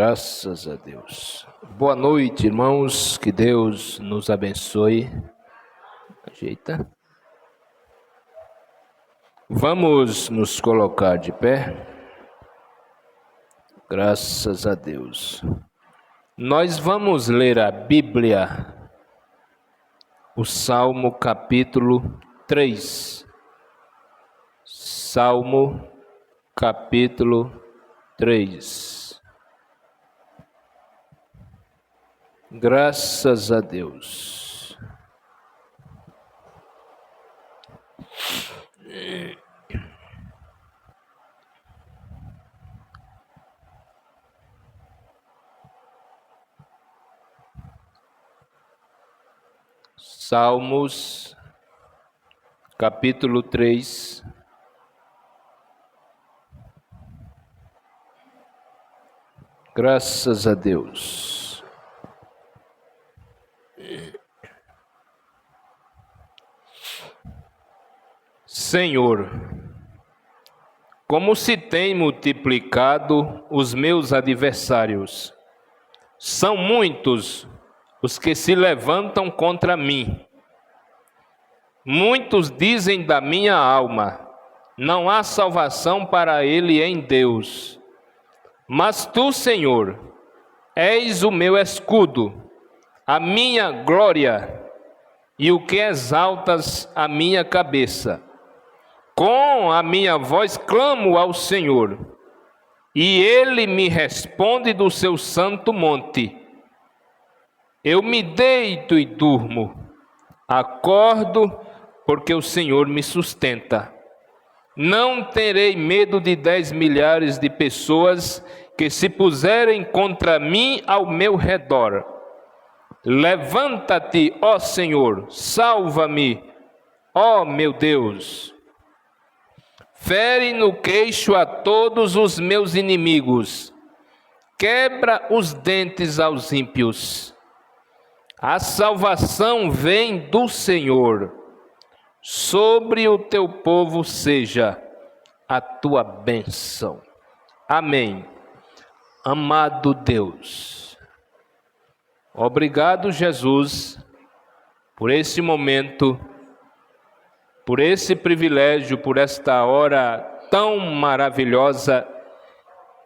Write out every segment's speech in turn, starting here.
Graças a Deus. Boa noite, irmãos. Que Deus nos abençoe. Ajeita. Vamos nos colocar de pé. Graças a Deus. Nós vamos ler a Bíblia, o Salmo capítulo 3. Salmo capítulo 3. Graças a Deus. Salmos, capítulo 3. Graças a Deus. Senhor, como se tem multiplicado os meus adversários, são muitos os que se levantam contra mim. Muitos dizem da minha alma, não há salvação para ele em Deus. Mas tu, Senhor, és o meu escudo, a minha glória e o que exaltas a minha cabeça. Com a minha voz clamo ao Senhor, e Ele me responde do seu santo monte. Eu me deito e durmo, acordo porque o Senhor me sustenta. Não terei medo de 10 milhares de pessoas que se puserem contra mim ao meu redor. Levanta-te, ó Senhor, salva-me, ó meu Deus. Fere no queixo a todos os meus inimigos, quebra os dentes aos ímpios. A salvação vem do Senhor, sobre o teu povo seja a tua bênção. Amém. Amado Deus, obrigado, Jesus, por esse momento, por esse privilégio, por esta hora tão maravilhosa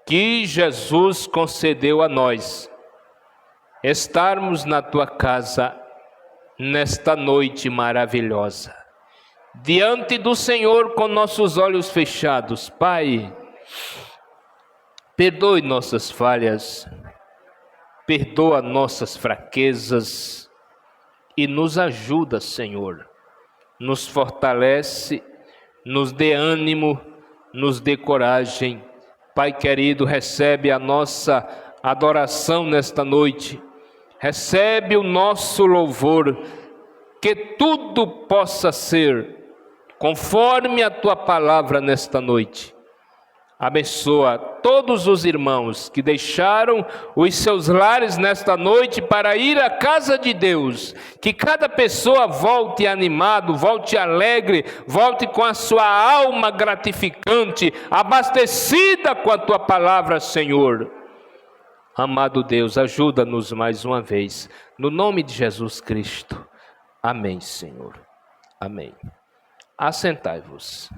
que Jesus concedeu a nós, estarmos na tua casa nesta noite maravilhosa, diante do Senhor com nossos olhos fechados. Pai, perdoe nossas falhas, perdoa nossas fraquezas e nos ajuda, Senhor. Nos fortalece, nos dê ânimo, nos dê coragem. Pai querido, recebe a nossa adoração nesta noite, recebe o nosso louvor, que tudo possa ser conforme a tua palavra nesta noite. Abençoa todos os irmãos que deixaram os seus lares nesta noite para ir à casa de Deus. Que cada pessoa volte animado, volte alegre, volte com a sua alma gratificante, abastecida com a tua palavra, Senhor. Amado Deus, ajuda-nos mais uma vez, no nome de Jesus Cristo. Amém, Senhor. Amém. Assentai-vos.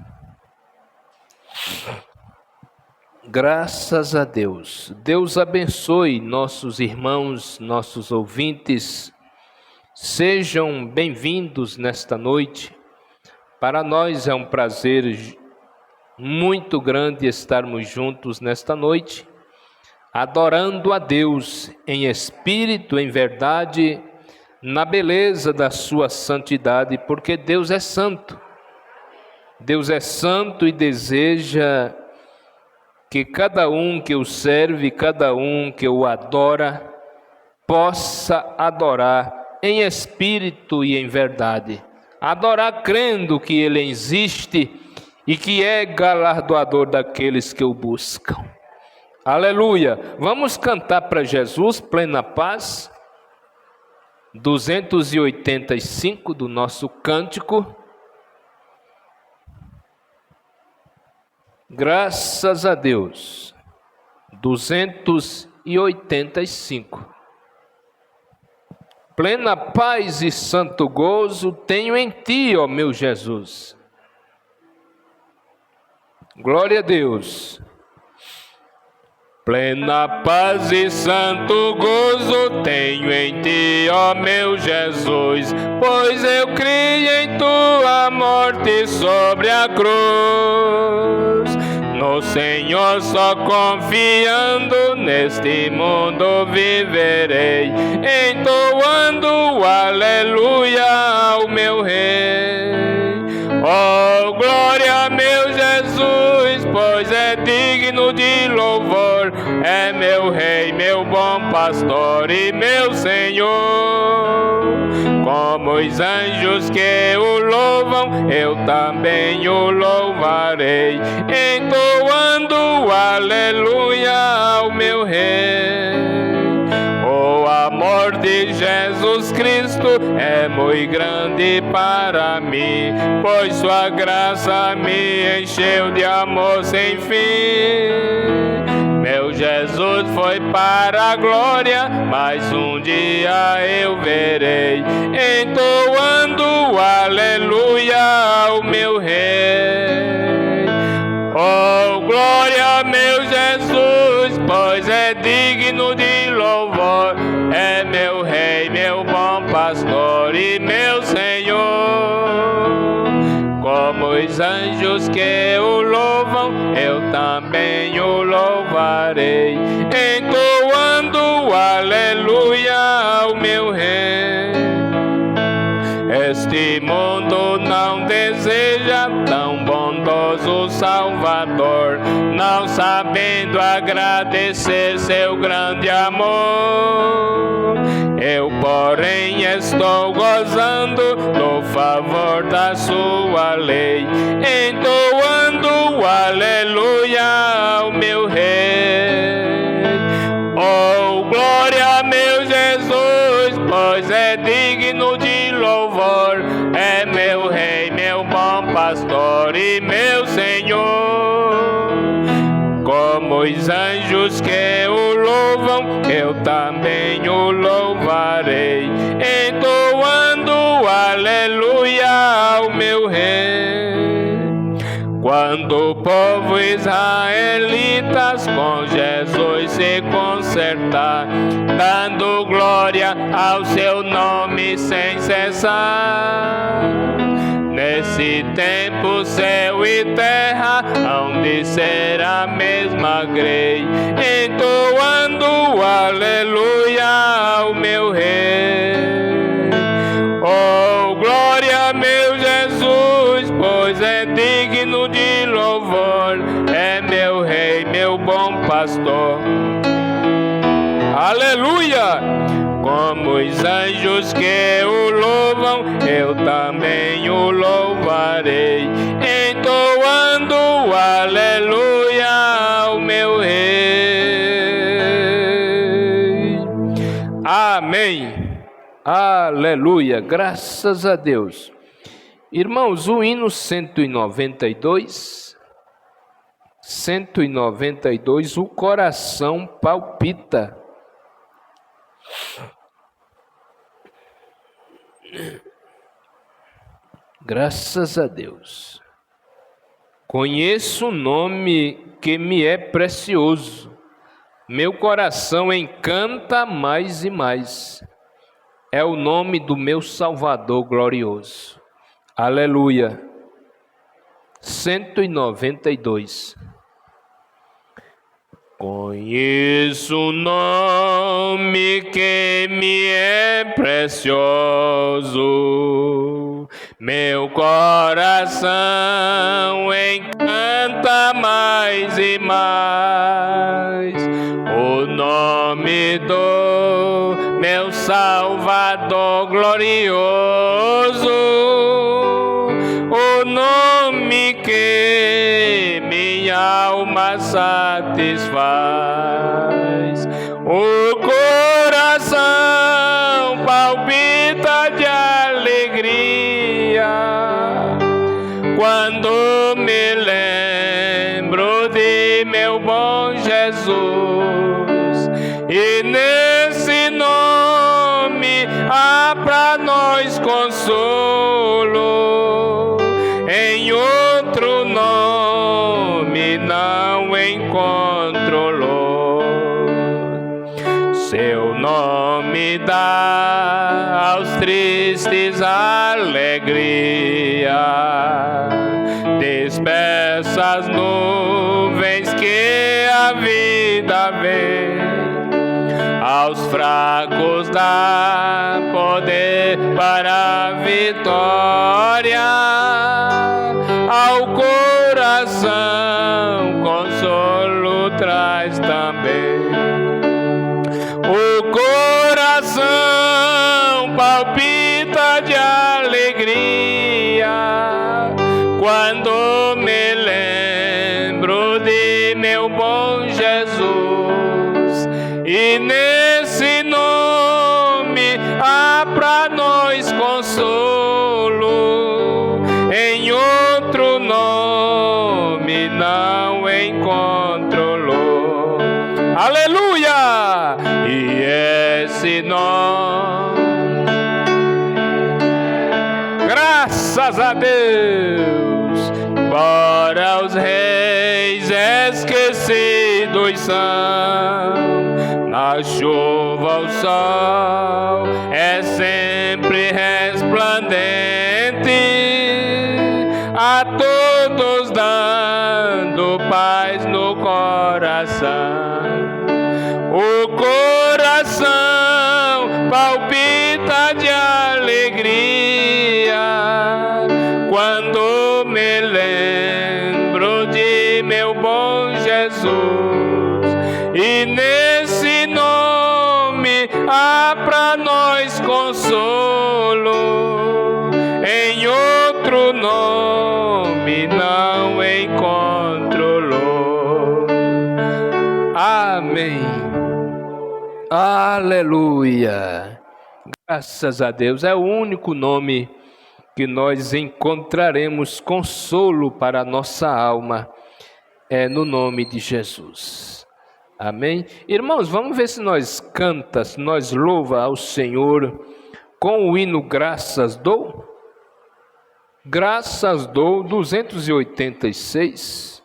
Graças a Deus. Deus abençoe nossos irmãos, nossos ouvintes. Sejam bem-vindos nesta noite. Para nós é um prazer muito grande estarmos juntos nesta noite, adorando a Deus em espírito, em verdade, na beleza da sua santidade, porque Deus é santo. Deus é santo e deseja que cada um que o serve, cada um que o adora, possa adorar em espírito e em verdade. Adorar crendo que Ele existe e que é galardoador daqueles que o buscam. Aleluia! Vamos cantar para Jesus, Plena Paz, 285 do nosso cântico. Graças a Deus. 285. 85. Plena paz e santo gozo tenho em ti, ó meu Jesus. Glória a Deus. Plena paz e santo gozo tenho em ti, ó meu Jesus, pois eu criei em tua morte sobre a cruz. No Senhor só confiando, neste mundo viverei, entoando o aleluia ao meu Rei. Oh, glória, meu Jesus, pois é digno de louvor, é meu Rei, meu bom pastor e meu Senhor. Como os anjos que o louvam, eu também o louvarei, entoando o aleluia ao meu Rei. O amor de Jesus Cristo é muito grande para mim, pois sua graça me encheu de amor sem fim. Meu Jesus foi para a glória, mas um dia eu verei, entoando o aleluia ao meu Rei. Oh, glória, meu Jesus, pois é digno de louvor, é meu Rei, meu bom pastor e meu Senhor. Como os anjos que o louvam, eu também o louvarei, entoando o aleluia ao meu Rei. Este mundo não deseja tão bondoso Salvador, não sabendo agradecer seu grande amor. Eu, porém, estou gozando do favor da sua lei, entoando o aleluia ao meu Rei. Oh, glória, meu Jesus, pois é digno de louvor, é meu Rei, meu bom pastor e meu Senhor. Como os anjos que o louvam, eu também o louvarei, entoando o aleluia ao meu Rei. Quando o povo israelitas com Jesus se consertar, dando glória ao seu nome sem cessar, nesse tempo céu e terra hão de ser a mesma grei, entoando o aleluia ao meu Rei. Oh, glória, meu Jesus, pois é digno de louvor, é meu Rei, meu bom pastor. Aleluia! Como os anjos que o louvam, eu também o louvarei, entoando o aleluia ao meu Rei. Amém. Aleluia. Graças a Deus. Irmãos, o hino 192, o coração palpita. Graças a Deus. Conheço o nome que me é precioso, meu coração encanta mais e mais. É o nome do meu Salvador glorioso. Aleluia. 192. Conheço o nome que me é precioso, meu coração encanta mais e mais. O nome do meu Salvador glorioso, o nome que minha alma satisfaz. O coração palpita de alegria quando me lembro de meu bom Jesus, há pra nós consolo. Em outro nome não encontro luz. Seu nome dá aos tristes alegria, despeça as nuvens que a vida vem, aos fracos dá poder para a vitória, ao coração consolo traz também. O coração palpita de alegria quando me lembro de meu bom Jesus, e nesse nome há pra nós consolo. Em outro nome não encontro luz. Aleluia! E esse nome, graças a Deus, para os reis esquecidos são, na chuva o sol é sempre resplandente, a todos dando paz no coração. O coração palpita de alegria quando me lembro de meu bom Jesus, e nesse nome há pra nós consolo. Em outro nome não encontro luz. Amém. Aleluia. Graças a Deus. É o único nome que nós encontraremos consolo para a nossa alma. É no nome de Jesus. Amém? Irmãos, vamos ver se nós canta, se nós louva ao Senhor com o hino Graças Dou. Graças Dou, 286.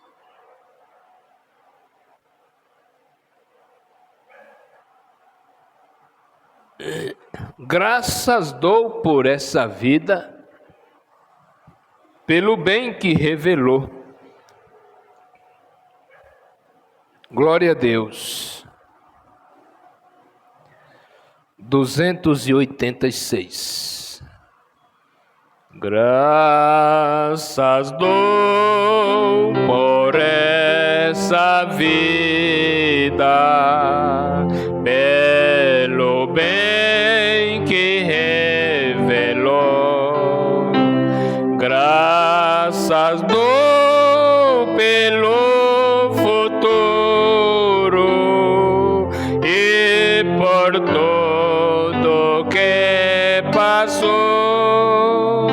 Graças dou por essa vida, pelo bem que revelou. Glória a Deus. 286. Graças dou por essa vida, pelo bem que revelou. Graças dou pelo futuro e por tudo que passou,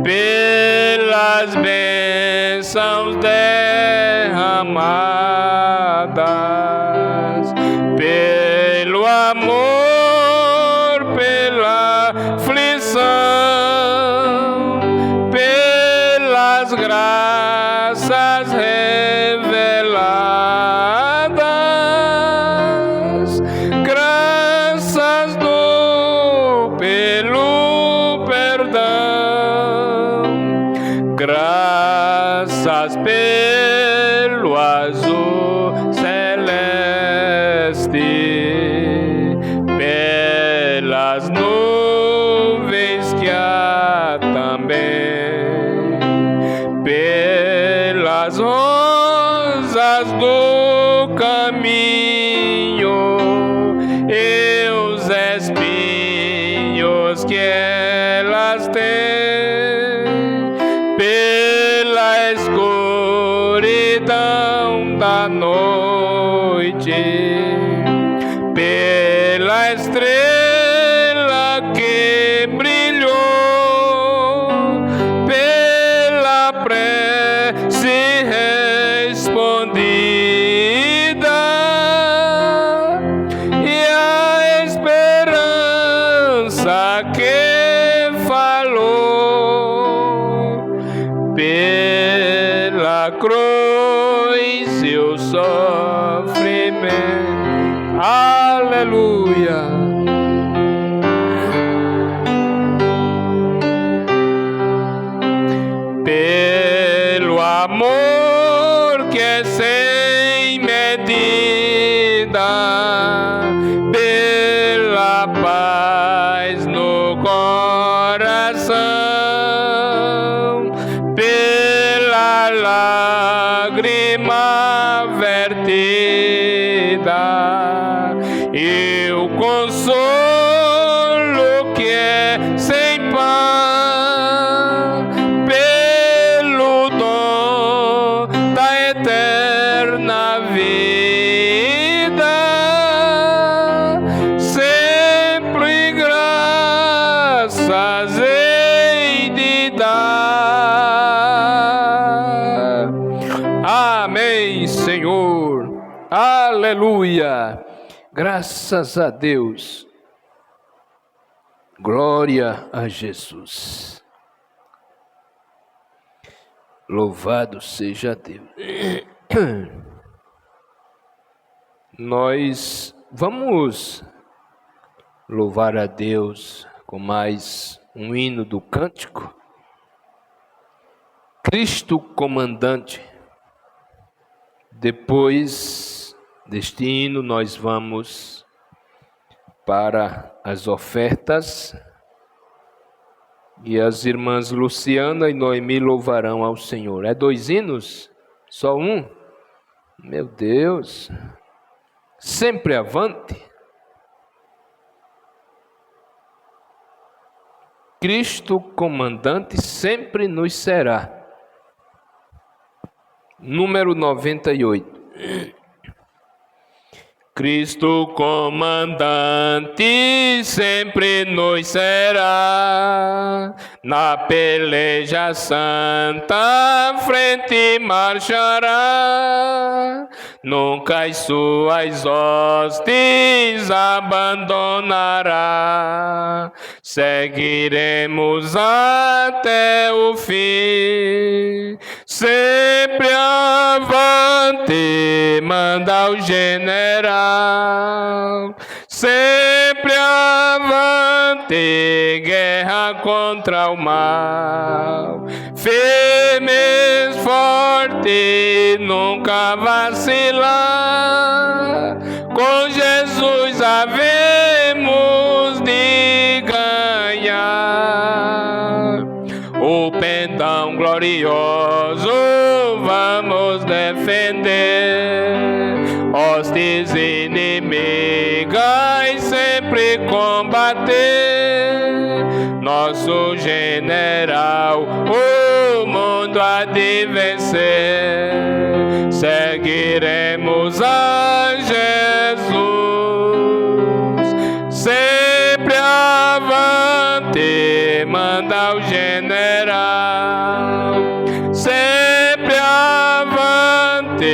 pelas bênçãos derramadas, pelo amor, pela aflição, pelas graças reveladas. Graças dou pelo perdão, graças pelo azul celeste, pelas nuvens que há também, pelas rosas do caminho e os espinhos que elas têm, pela escuridão da noite, pela estrela que brilhou, pela prece respondida e a esperança cruz e o sofrimento. Aleluia. Pelo amor que é sem medida, pela paz no coração, pela lágrima vertida e o consolo que é sem par, pelo dom da eterna vida, sempre graças hei de dar. Amém, Senhor. Aleluia. Graças a Deus. Glória a Jesus. Louvado seja Deus. Nós vamos louvar a Deus com mais um hino do cântico. Cristo comandante. Depois deste hino, nós vamos para as ofertas e as irmãs Luciana e Noemi louvarão ao Senhor. É 2 hinos? Só um? Meu Deus! Sempre avante. Cristo comandante sempre nos será. Número 98. Cristo comandante sempre nos será, na peleja santa frente marchará, nunca as suas hostes abandonará, seguiremos até o fim, sempre avante, manda o general. Sempre avante, guerra contra o mal. Firmes, forte, nunca vacilar. Com Jesus havemos de ganhar. O pendão glorioso vamos defender. Hostes inimigas sempre combater. Nosso general o mundo há de vencer. Seguiremos a Jesus. Sempre avante, manda o general. Sempre avante,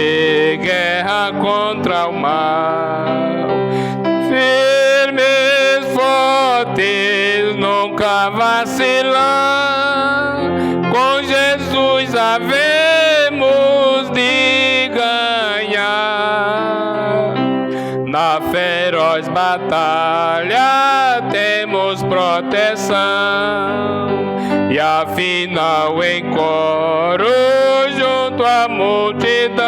guerra contra o mal. Firmes, fortes, nunca vacilar. Com Jesus havemos de ganhar. Na feroz batalha temos proteção. E afinal em coro junto à multidão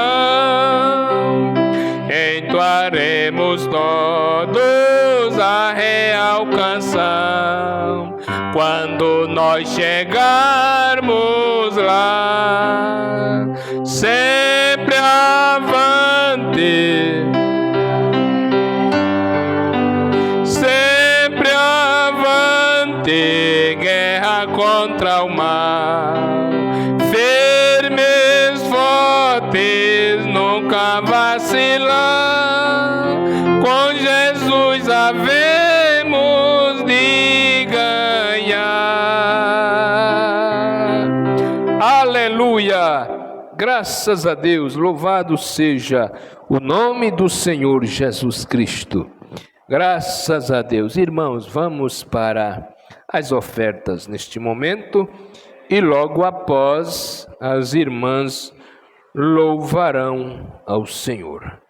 entoaremos todos a real canção. Quando nós chegarmos lá, sempre avante, sempre avante, guerra contra o mal. Firmes, fortes, nunca vacilar. Com Jesus havemos de ganhar. Aleluia! Graças a Deus, louvado seja o nome do Senhor Jesus Cristo. Graças a Deus. Irmãos, vamos para as ofertas neste momento e logo após as irmãs louvarão ao Senhor.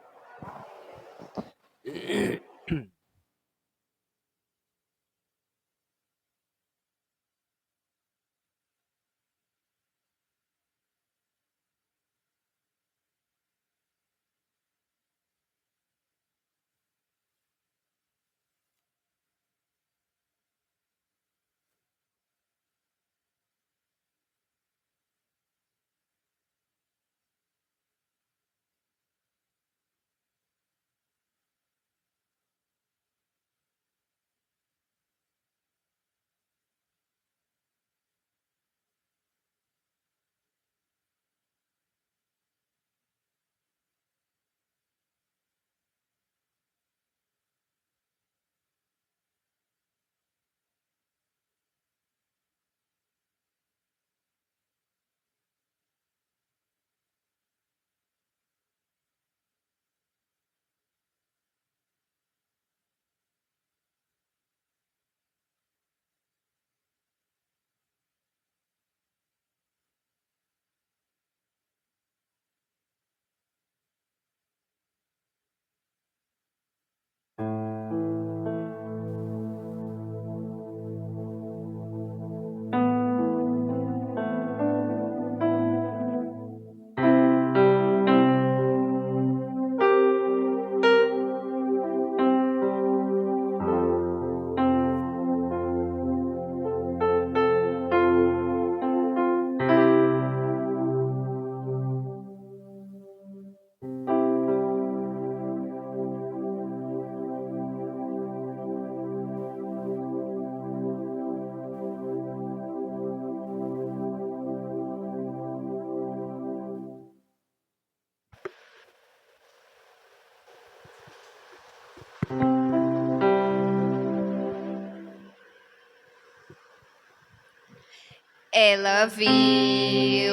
Ela viu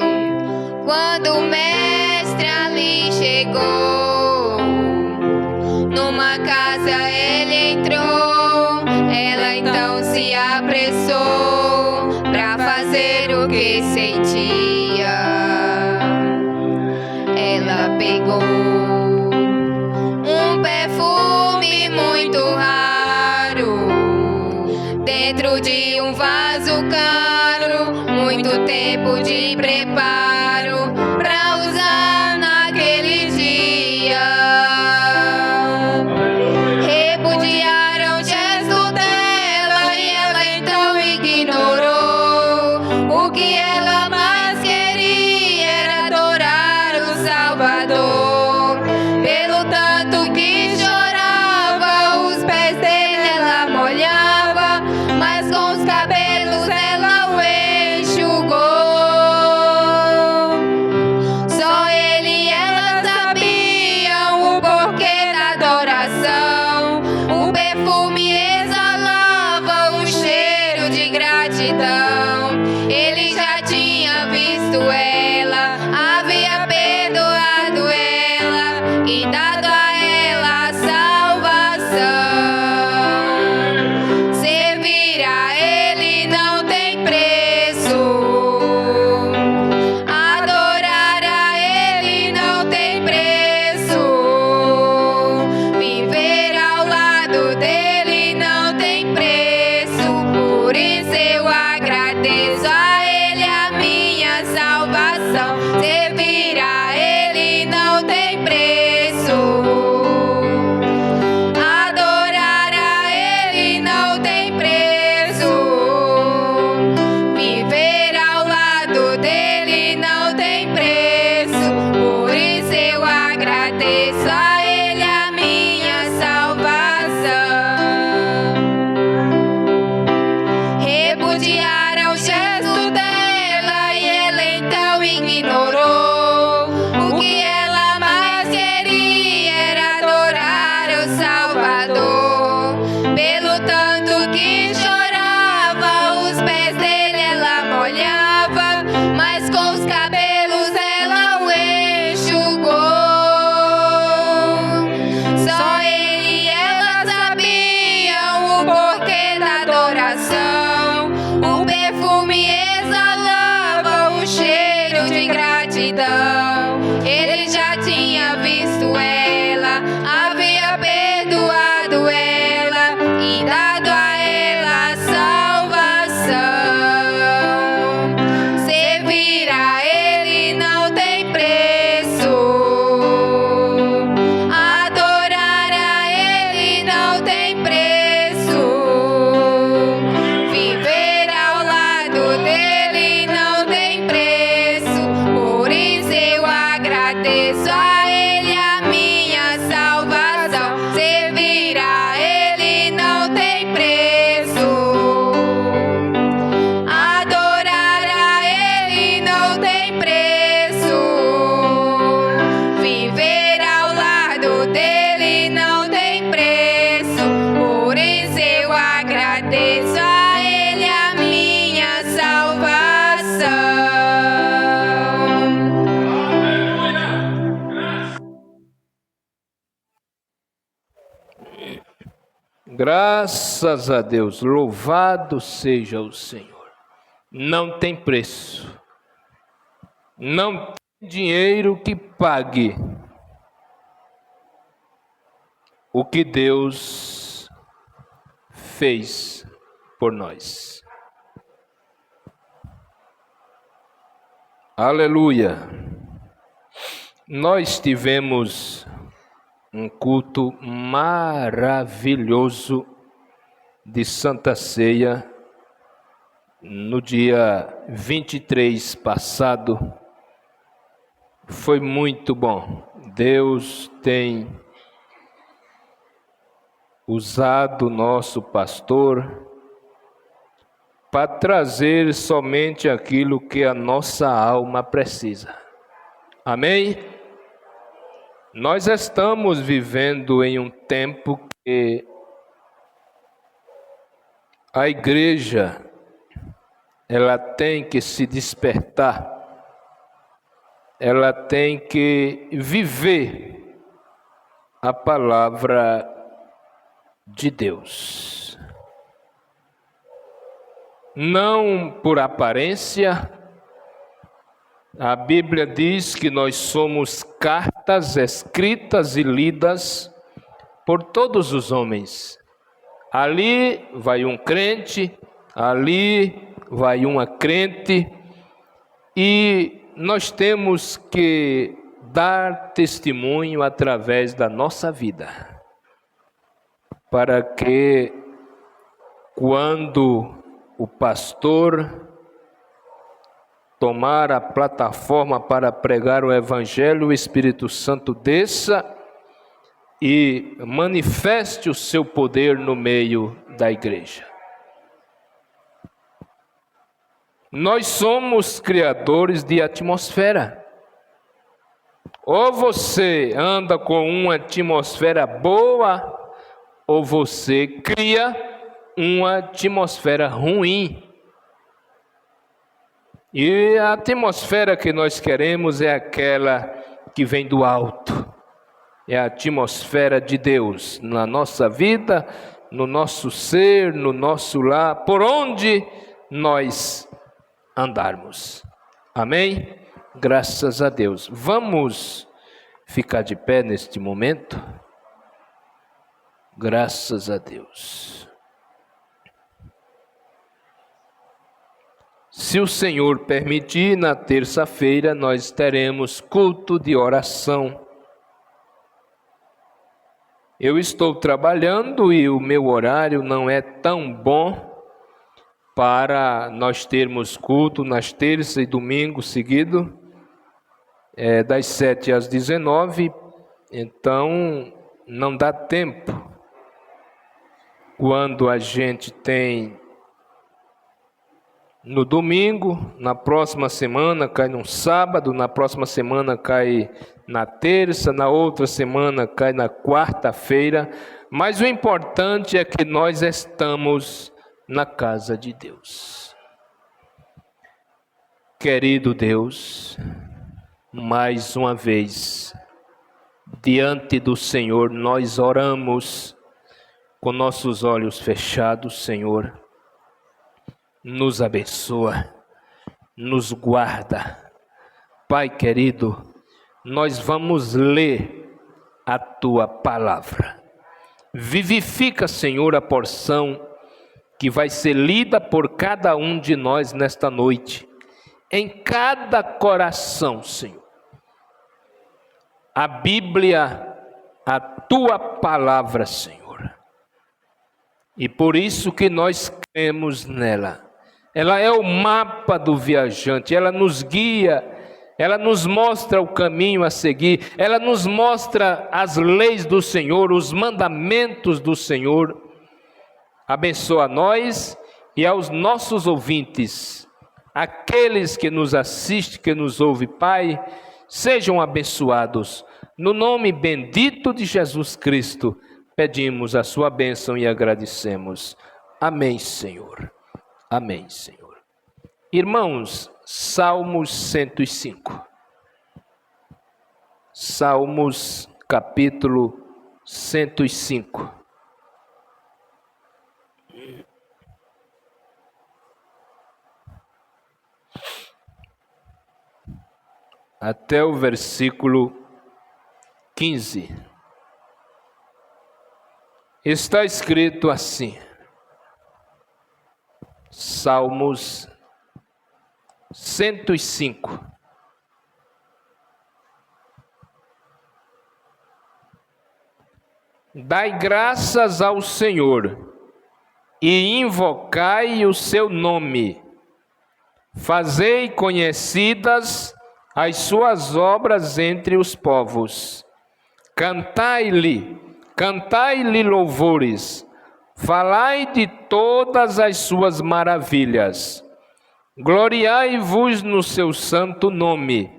quando o mestre ali chegou. Numa casa ele entrou. Ela então se apressou pra fazer o que sentia. Ela pegou um perfume muito raro dentro de um vaso caro, muito tempo de preparo pra usar naquele dia. Repudiaram o gesto dela e ela então ignorou o que ela mais Graças a Deus, louvado seja o Senhor. Não tem preço, não tem dinheiro que pague o que Deus fez por nós. Aleluia! Nós tivemos um culto maravilhoso de Santa Ceia no dia 23 passado. Foi muito bom. Deus tem usado o nosso pastor para trazer somente aquilo que a nossa alma precisa. Amém? Nós estamos vivendo em um tempo que a igreja ela tem que se despertar, ela tem que viver a palavra de Deus. Não por aparência. A Bíblia diz que nós somos cartas escritas e lidas por todos os homens. Ali vai um crente, ali vai uma crente, e nós temos que dar testemunho através da nossa vida, para que quando o pastor tomar a plataforma para pregar o Evangelho, o Espírito Santo desça e manifeste o seu poder no meio da igreja. Nós somos criadores de atmosfera. Ou você anda com uma atmosfera boa, ou você cria uma atmosfera ruim. E a atmosfera que nós queremos é aquela que vem do alto. É a atmosfera de Deus na nossa vida, no nosso ser, no nosso lar, por onde nós andarmos. Amém? Graças a Deus. Vamos ficar de pé neste momento? Graças a Deus. Se o Senhor permitir, na terça-feira nós teremos culto de oração. Eu estou trabalhando e o meu horário não é tão bom para nós termos culto nas terças e domingos seguidos, das 7 às 19, então não dá tempo. Quando a gente tem no domingo, na próxima semana cai no sábado, na próxima semana cai na terça, na outra semana cai na quarta-feira, mas o importante é que nós estamos na casa de Deus. Querido Deus, mais uma vez, diante do Senhor, nós oramos com nossos olhos fechados. Senhor, nos abençoa, nos guarda. Pai querido, nós vamos ler a Tua palavra. Vivifica, Senhor, a porção que vai ser lida por cada um de nós nesta noite, em cada coração, Senhor. A Bíblia, a Tua palavra, Senhor. E por isso que nós cremos nela. Ela é o mapa do viajante, ela nos guia, ela nos mostra o caminho a seguir, ela nos mostra as leis do Senhor, os mandamentos do Senhor. Abençoa a nós e aos nossos ouvintes, aqueles que nos assistem, que nos ouvem, Pai, sejam abençoados. No nome bendito de Jesus Cristo, pedimos a sua bênção e agradecemos. Amém, Senhor. Amém, Senhor. Irmãos, Salmos 105. Salmos capítulo 105. até o versículo 15. Está escrito assim, Salmos 105. Dai graças ao Senhor e invocai o seu nome. Fazei conhecidas as suas obras entre os povos. Cantai-lhe louvores. Falai de todas as suas maravilhas. Gloriai-vos no seu santo nome.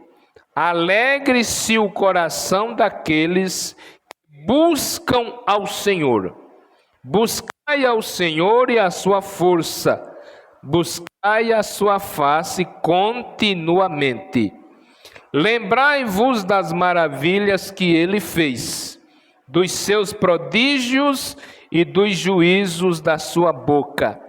Alegre-se o coração daqueles que buscam ao Senhor. Buscai ao Senhor e a sua força. Buscai a sua face continuamente. Lembrai-vos das maravilhas que ele fez, dos seus prodígios e dos juízos da sua boca.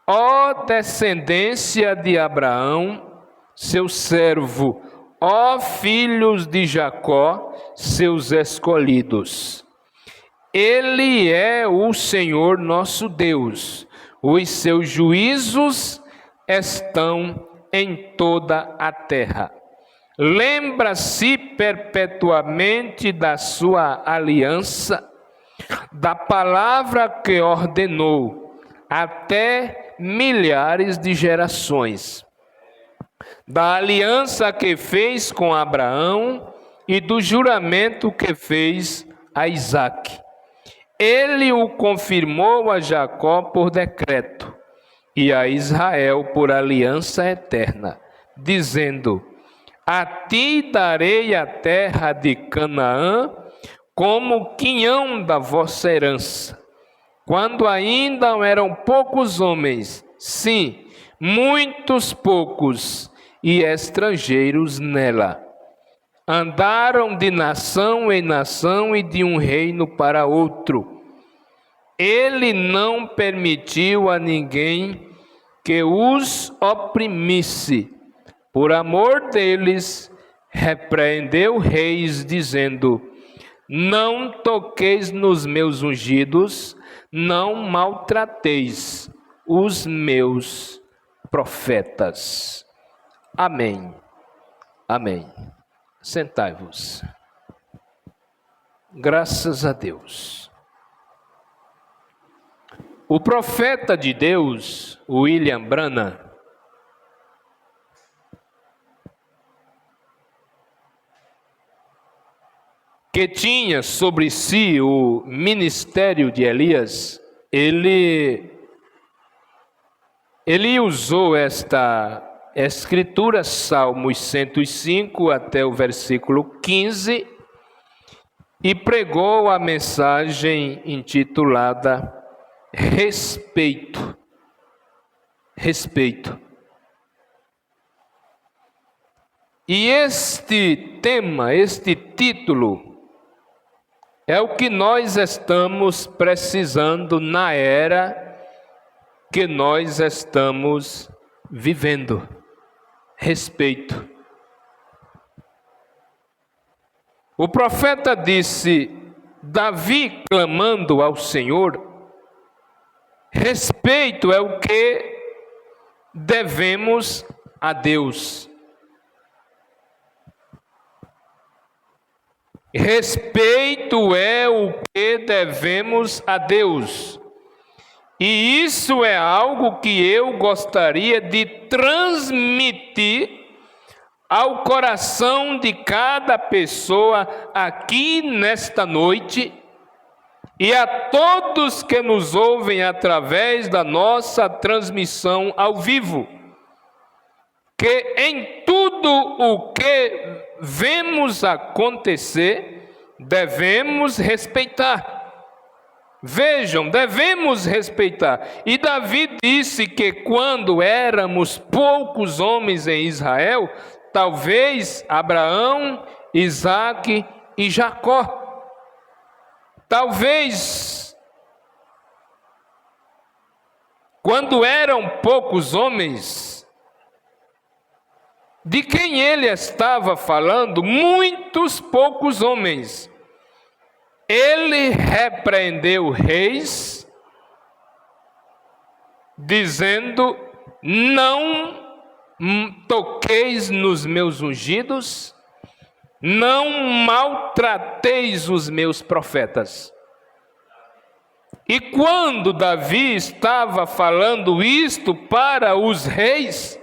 Ó descendência de Abraão, seu servo, ó filhos de Jacó, seus escolhidos. Ele é o Senhor nosso Deus, os seus juízos estão em toda a terra. Lembra-se perpetuamente da sua aliança, da palavra que ordenou, até milhares de gerações, da aliança que fez com Abraão e do juramento que fez a Isaque. Ele o confirmou a Jacó por decreto e a Israel por aliança eterna, dizendo: a ti darei a terra de Canaã como quinhão da vossa herança. Quando ainda eram poucos homens, sim, muitos poucos, e estrangeiros nela. Andaram de nação em nação e de um reino para outro. Ele não permitiu a ninguém que os oprimisse. Por amor deles, repreendeu reis, dizendo: não toqueis nos meus ungidos, não maltrateis os meus profetas. Amém. Amém. Sentai-vos. Graças a Deus. O profeta de Deus, William Branham, que tinha sobre si o ministério de Elias, ele usou esta escritura, Salmos 105 até o versículo 15, e pregou a mensagem intitulada Respeito. Respeito. E este tema, este título, é o que nós estamos precisando na era que nós estamos vivendo. Respeito. O profeta disse, Davi clamando ao Senhor, respeito é o que devemos a Deus. Respeito é o que devemos a Deus. E isso é algo que eu gostaria de transmitir ao coração de cada pessoa aqui nesta noite e a todos que nos ouvem através da nossa transmissão ao vivo. Que em tudo o que vemos acontecer, devemos respeitar. Vejam, devemos respeitar. E Davi disse que quando éramos poucos homens em Israel, talvez Abraão, Isaque e Jacó, talvez quando eram poucos homens, de quem ele estava falando, muitos poucos homens. Ele repreendeu reis, dizendo: não toqueis nos meus ungidos, não maltrateis os meus profetas. E quando Davi estava falando isto para os reis,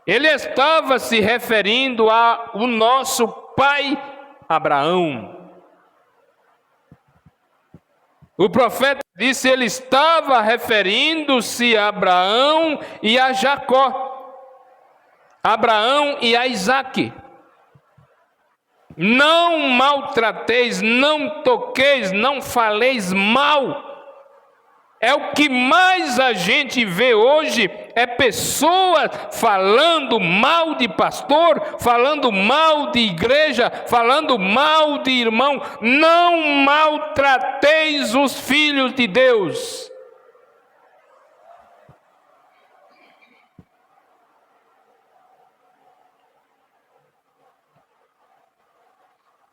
ele estava se referindo ao nosso pai Abraão. O profeta disse, ele estava referindo-se a Abraão e a Jacó, Abraão e a Isaque. Não maltrateis, não toqueis, não faleis mal. É o que mais a gente vê hoje, é pessoas falando mal de pastor, falando mal de igreja, falando mal de irmão. Não maltrateis os filhos de Deus.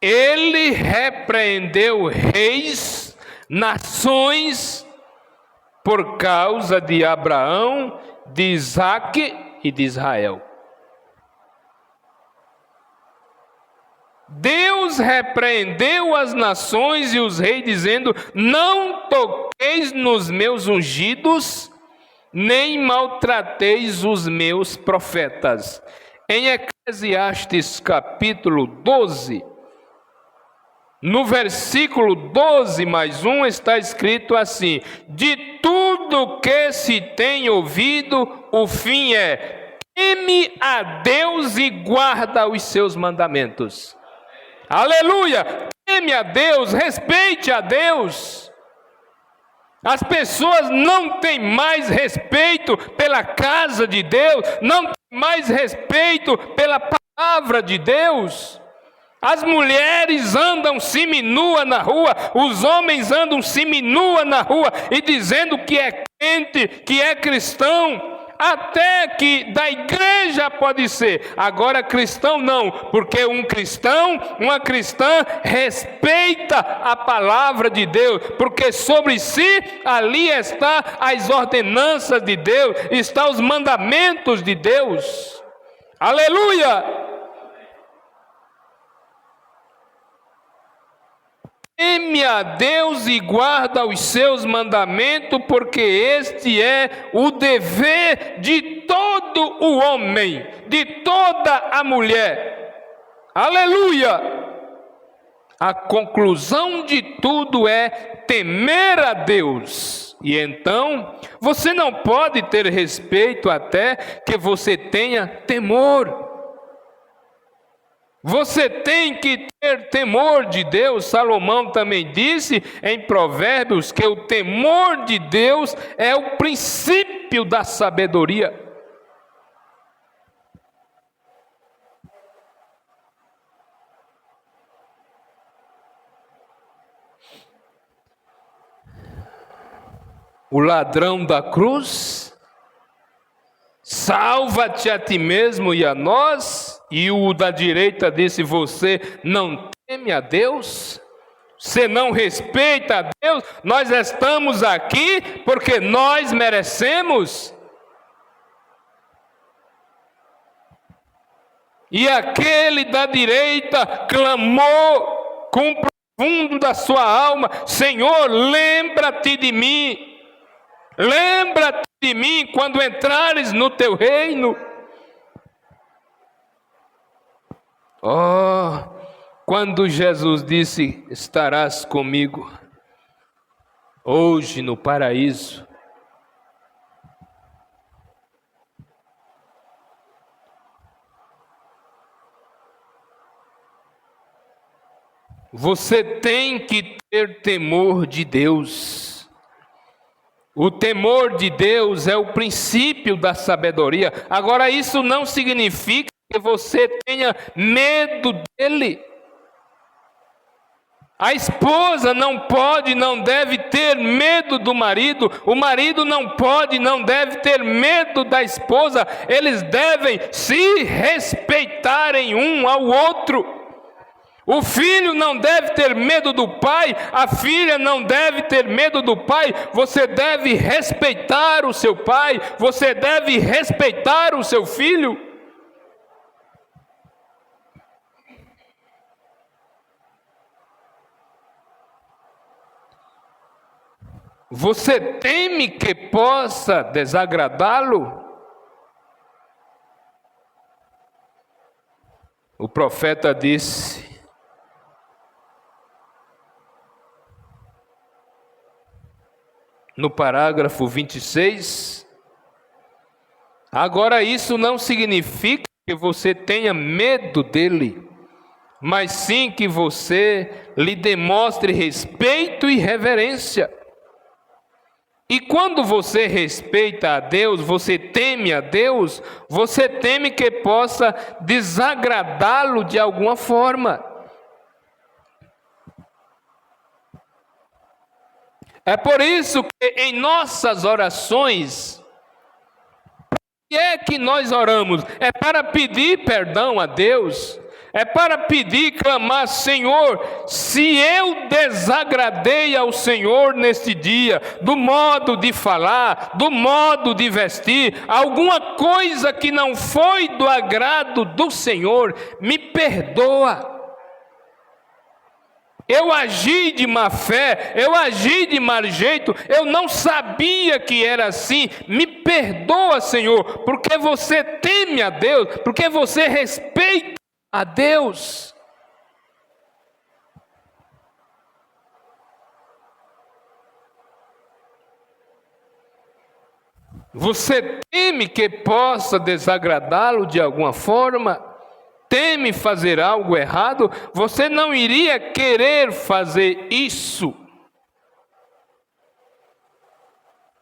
Ele repreendeu reis, nações, por causa de Abraão, de Isaque e de Israel. Deus repreendeu as nações e os reis, dizendo: não toqueis nos meus ungidos, nem maltrateis os meus profetas. Em Eclesiastes capítulo 12, no versículo 12 mais 1 está escrito assim: de tudo que se tem ouvido, o fim é: teme a Deus e guarda os seus mandamentos. Aleluia! Teme a Deus, respeite a Deus. As pessoas não têm mais respeito pela casa de Deus, não têm mais respeito pela palavra de Deus. As mulheres andam seminua na rua, os homens andam seminua na rua e dizendo que é crente, que é cristão, até que da igreja pode ser, agora cristão não, porque um cristão, uma cristã respeita a palavra de Deus, porque sobre si ali está as ordenanças de Deus, está os mandamentos de Deus. Aleluia! Teme a Deus e guarda os seus mandamentos, porque este é o dever de todo o homem, de toda a mulher. Aleluia! A conclusão de tudo é temer a Deus. E então, você não pode ter respeito até que você tenha temor. Você tem que ter temor de Deus. Salomão também disse em Provérbios que o temor de Deus é o princípio da sabedoria. O ladrão da cruz, salva-te a ti mesmo e a nós. E o da direita disse: você não teme a Deus? Você não respeita a Deus? Nós estamos aqui porque nós merecemos. E aquele da direita clamou com o profundo da sua alma: Senhor, lembra-te de mim. Lembra-te de mim quando entrares no teu reino. Oh, quando Jesus disse: estarás comigo hoje no paraíso. Você tem que ter temor de Deus. O temor de Deus é o princípio da sabedoria. Agora, isso não significa que você tenha medo dele. A esposa não pode, não deve ter medo do marido. O marido não pode, não deve ter medo da esposa. Eles devem se respeitarem um ao outro. O filho não deve ter medo do pai, a filha não deve ter medo do pai. Você deve respeitar o seu pai, você deve respeitar o seu filho. Você teme que possa desagradá-lo? O profeta disse: no parágrafo 26, agora isso não significa que você tenha medo dele, mas sim que você lhe demonstre respeito e reverência. E quando você respeita a Deus, você teme a Deus, você teme que possa desagradá-lo de alguma forma. É por isso que em nossas orações, o que é que nós oramos? É para pedir perdão a Deus, é para pedir, clamar: Senhor, se eu desagradei ao Senhor neste dia, do modo de falar, do modo de vestir, alguma coisa que não foi do agrado do Senhor, me perdoa. Eu agi de má fé, eu agi de mau jeito, eu não sabia que era assim. Me perdoa, Senhor, porque você teme a Deus, porque você respeita a Deus. Você teme que possa desagradá-lo de alguma forma? Teme fazer algo errado? Você não iria querer fazer isso.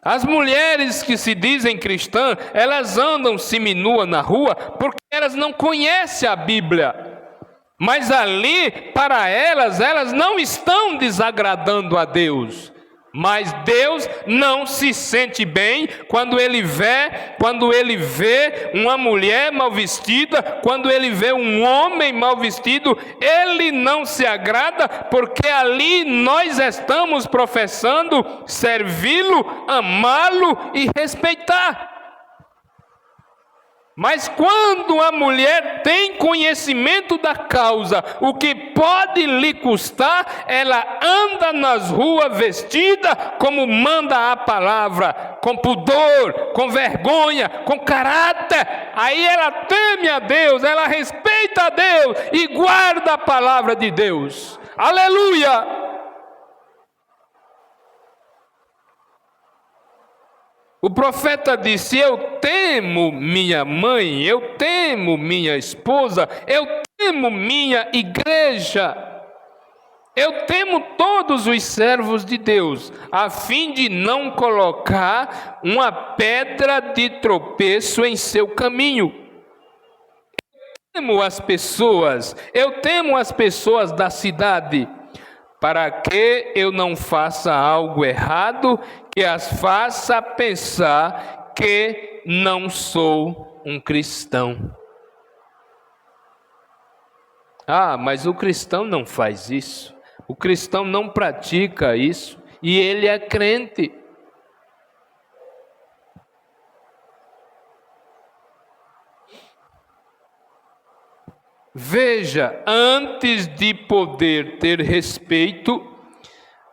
As mulheres que se dizem cristãs, elas andam seminuas na rua porque elas não conhecem a Bíblia. Mas ali, para elas não estão desagradando a Deus. Mas Deus não se sente bem quando ele vê uma mulher mal vestida, quando ele vê um homem mal vestido. Ele não se agrada, porque ali nós estamos professando servi-lo, amá-lo e respeitar. Mas quando a mulher tem conhecimento da causa, o que pode lhe custar, ela anda nas ruas vestida como manda a palavra, com pudor, com vergonha, com caráter. Aí ela teme a Deus, ela respeita a Deus e guarda a palavra de Deus. Aleluia! O profeta disse: eu temo minha mãe, eu temo minha esposa, eu temo minha igreja, eu temo todos os servos de Deus, a fim de não colocar uma pedra de tropeço em seu caminho. Eu temo as pessoas da cidade, para que eu não faça algo errado que as faça pensar que não sou um cristão. Ah, mas o cristão não faz isso, o cristão não pratica isso, e ele é crente. Veja, antes de poder ter respeito,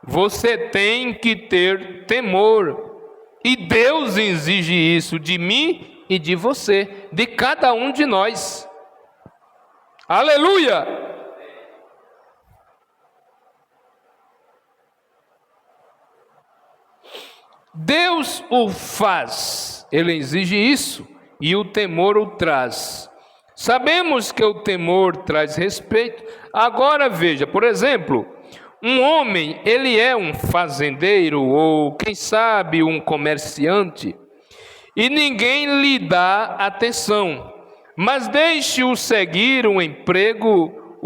você tem que ter temor. E Deus exige isso de mim e de você, de cada um de nós. Aleluia! Deus o faz, Ele exige isso, e o temor o traz. Sabemos que o temor traz respeito. Agora veja, por exemplo, um homem, ele é um fazendeiro ou, quem sabe, um comerciante, e ninguém lhe dá atenção, mas deixe-o seguir um emprego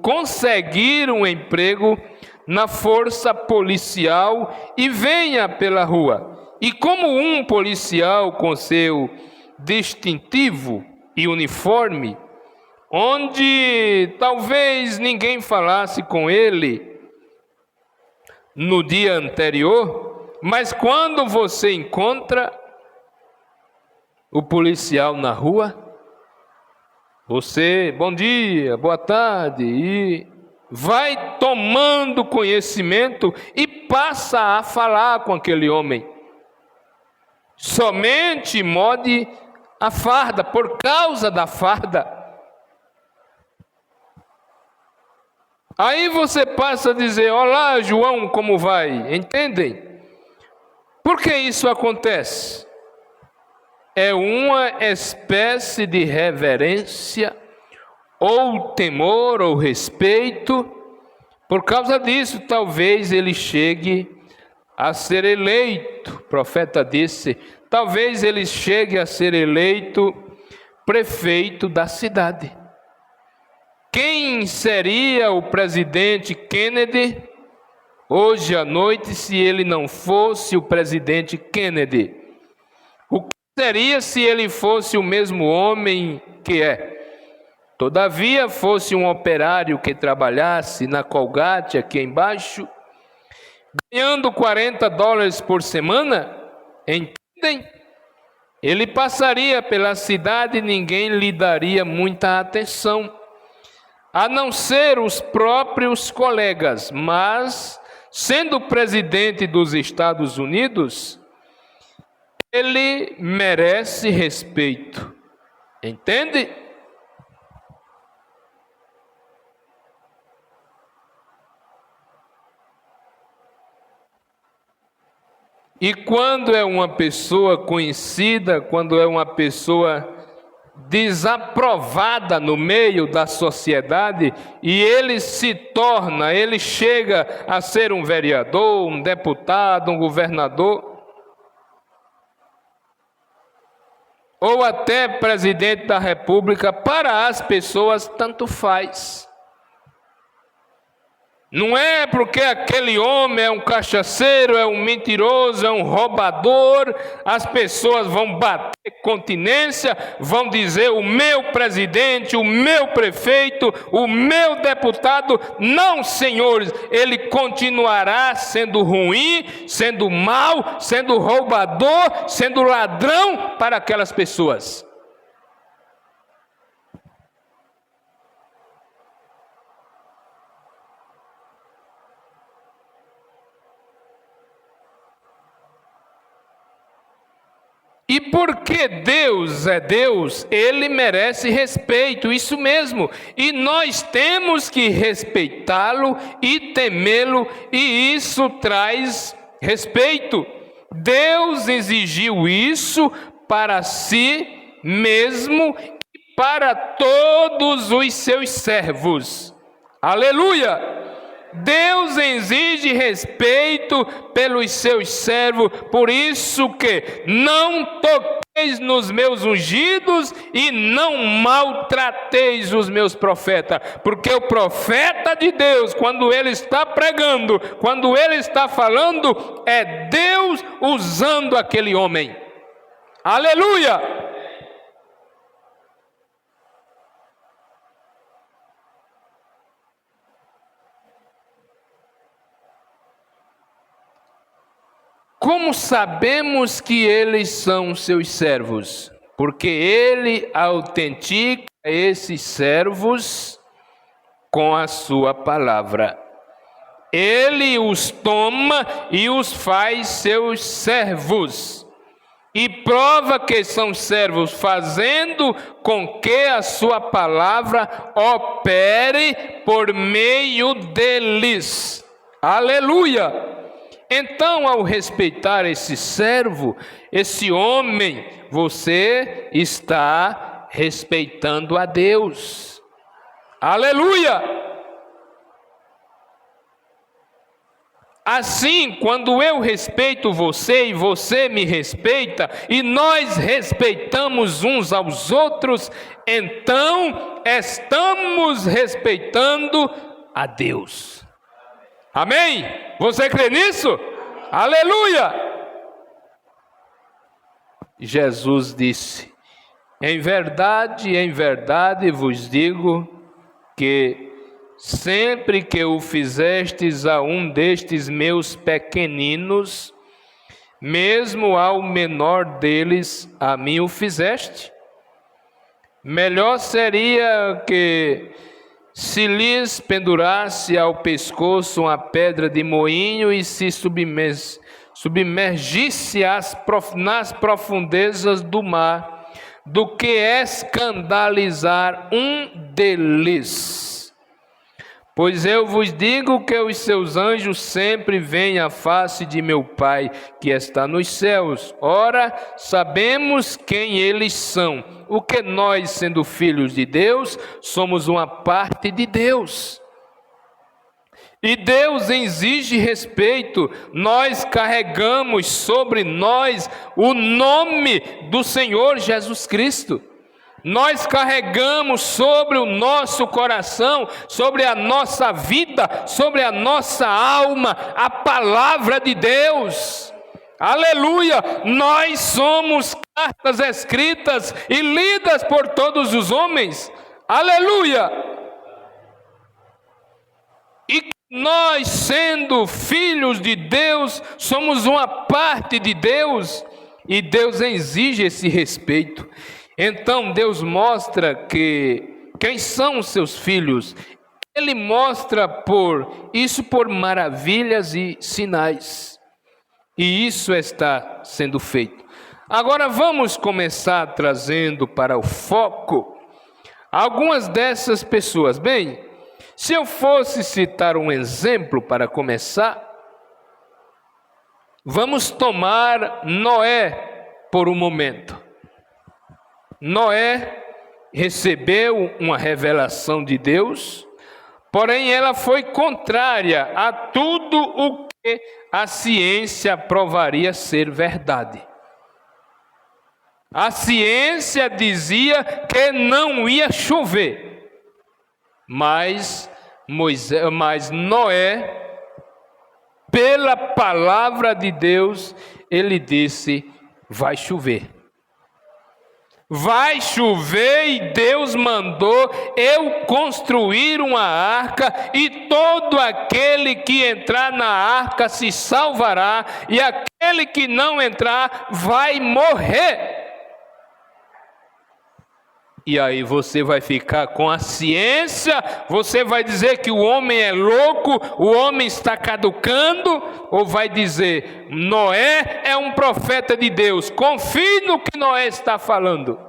conseguir um emprego na força policial e venha pela rua. E como um policial com seu distintivo e uniforme, onde talvez ninguém falasse com ele no dia anterior, mas quando você encontra o policial na rua, você, bom dia, boa tarde, e vai tomando conhecimento e passa a falar com aquele homem. Somente mode a farda, por causa da farda. Aí você passa a dizer, olá João, como vai? Entendem? Por que isso acontece? É uma espécie de reverência, ou temor, ou respeito. Por causa disso, talvez ele chegue a ser eleito. O profeta disse, talvez ele chegue a ser eleito prefeito da cidade. Quem seria o presidente Kennedy hoje à noite se ele não fosse o presidente Kennedy? O que seria se ele fosse o mesmo homem que é? Todavia fosse um operário que trabalhasse na Colgate aqui embaixo, ganhando $40 por semana, entendem? Ele passaria pela cidade e ninguém lhe daria muita atenção, a não ser os próprios colegas, mas, sendo presidente dos Estados Unidos, ele merece respeito, entende? E quando é uma pessoa conhecida, quando é uma pessoa desaprovada no meio da sociedade, e ele chega a ser um vereador, um deputado, um governador, ou até presidente da República, para as pessoas tanto faz. Não é porque aquele homem é um cachaceiro, é um mentiroso, é um roubador, as pessoas vão bater continência, vão dizer o meu presidente, o meu prefeito, o meu deputado. Não, senhores, ele continuará sendo ruim, sendo mau, sendo roubador, sendo ladrão para aquelas pessoas. E porque Deus é Deus, Ele merece respeito, isso mesmo. E nós temos que respeitá-lo e temê-lo, e isso traz respeito. Deus exigiu isso para si mesmo e para todos os seus servos. Aleluia! Deus exige respeito pelos seus servos, por isso que não toqueis nos meus ungidos e não maltrateis os meus profetas, porque o profeta de Deus, quando ele está pregando, quando ele está falando, é Deus usando aquele homem. Aleluia! Como sabemos que eles são seus servos? Porque ele autentica esses servos com a sua palavra. Ele os toma e os faz seus servos. E prova que são servos, fazendo com que a sua palavra opere por meio deles. Aleluia! Então, ao respeitar esse servo, esse homem, você está respeitando a Deus. Aleluia! Assim, quando eu respeito você e você me respeita, e nós respeitamos uns aos outros, então estamos respeitando a Deus. Amém? Você crê nisso? Aleluia! Jesus disse: em verdade vos digo que sempre que o fizestes a um destes meus pequeninos, mesmo ao menor deles, a mim o fizeste. Melhor seria que se lhes pendurasse ao pescoço uma pedra de moinho e se submergisse nas profundezas do mar, do que escandalizar um deles. Pois eu vos digo que os seus anjos sempre veem a face de meu Pai, que está nos céus. Ora, sabemos quem eles são, o que nós, sendo filhos de Deus, somos uma parte de Deus. E Deus exige respeito. Nós carregamos sobre nós o nome do Senhor Jesus Cristo. Nós carregamos sobre o nosso coração, sobre a nossa vida, sobre a nossa alma, a palavra de Deus. Aleluia! Nós somos cartas escritas e lidas por todos os homens. Aleluia! E nós, sendo filhos de Deus, somos uma parte de Deus, e Deus exige esse respeito. Então Deus mostra quem são os seus filhos. Ele mostra por maravilhas e sinais. E isso está sendo feito. Agora vamos começar trazendo para o foco algumas dessas pessoas. Bem, se eu fosse citar um exemplo para começar, vamos tomar Noé por um momento. Noé recebeu uma revelação de Deus, porém ela foi contrária a tudo o que a ciência provaria ser verdade. A ciência dizia que não ia chover, mas Noé, pela palavra de Deus, ele disse: vai chover. Vai chover, e Deus mandou eu construir uma arca, e todo aquele que entrar na arca se salvará, e aquele que não entrar vai morrer. E aí você vai ficar com a ciência, você vai dizer que o homem é louco, o homem está caducando, ou vai dizer, Noé é um profeta de Deus, confie no que Noé está falando.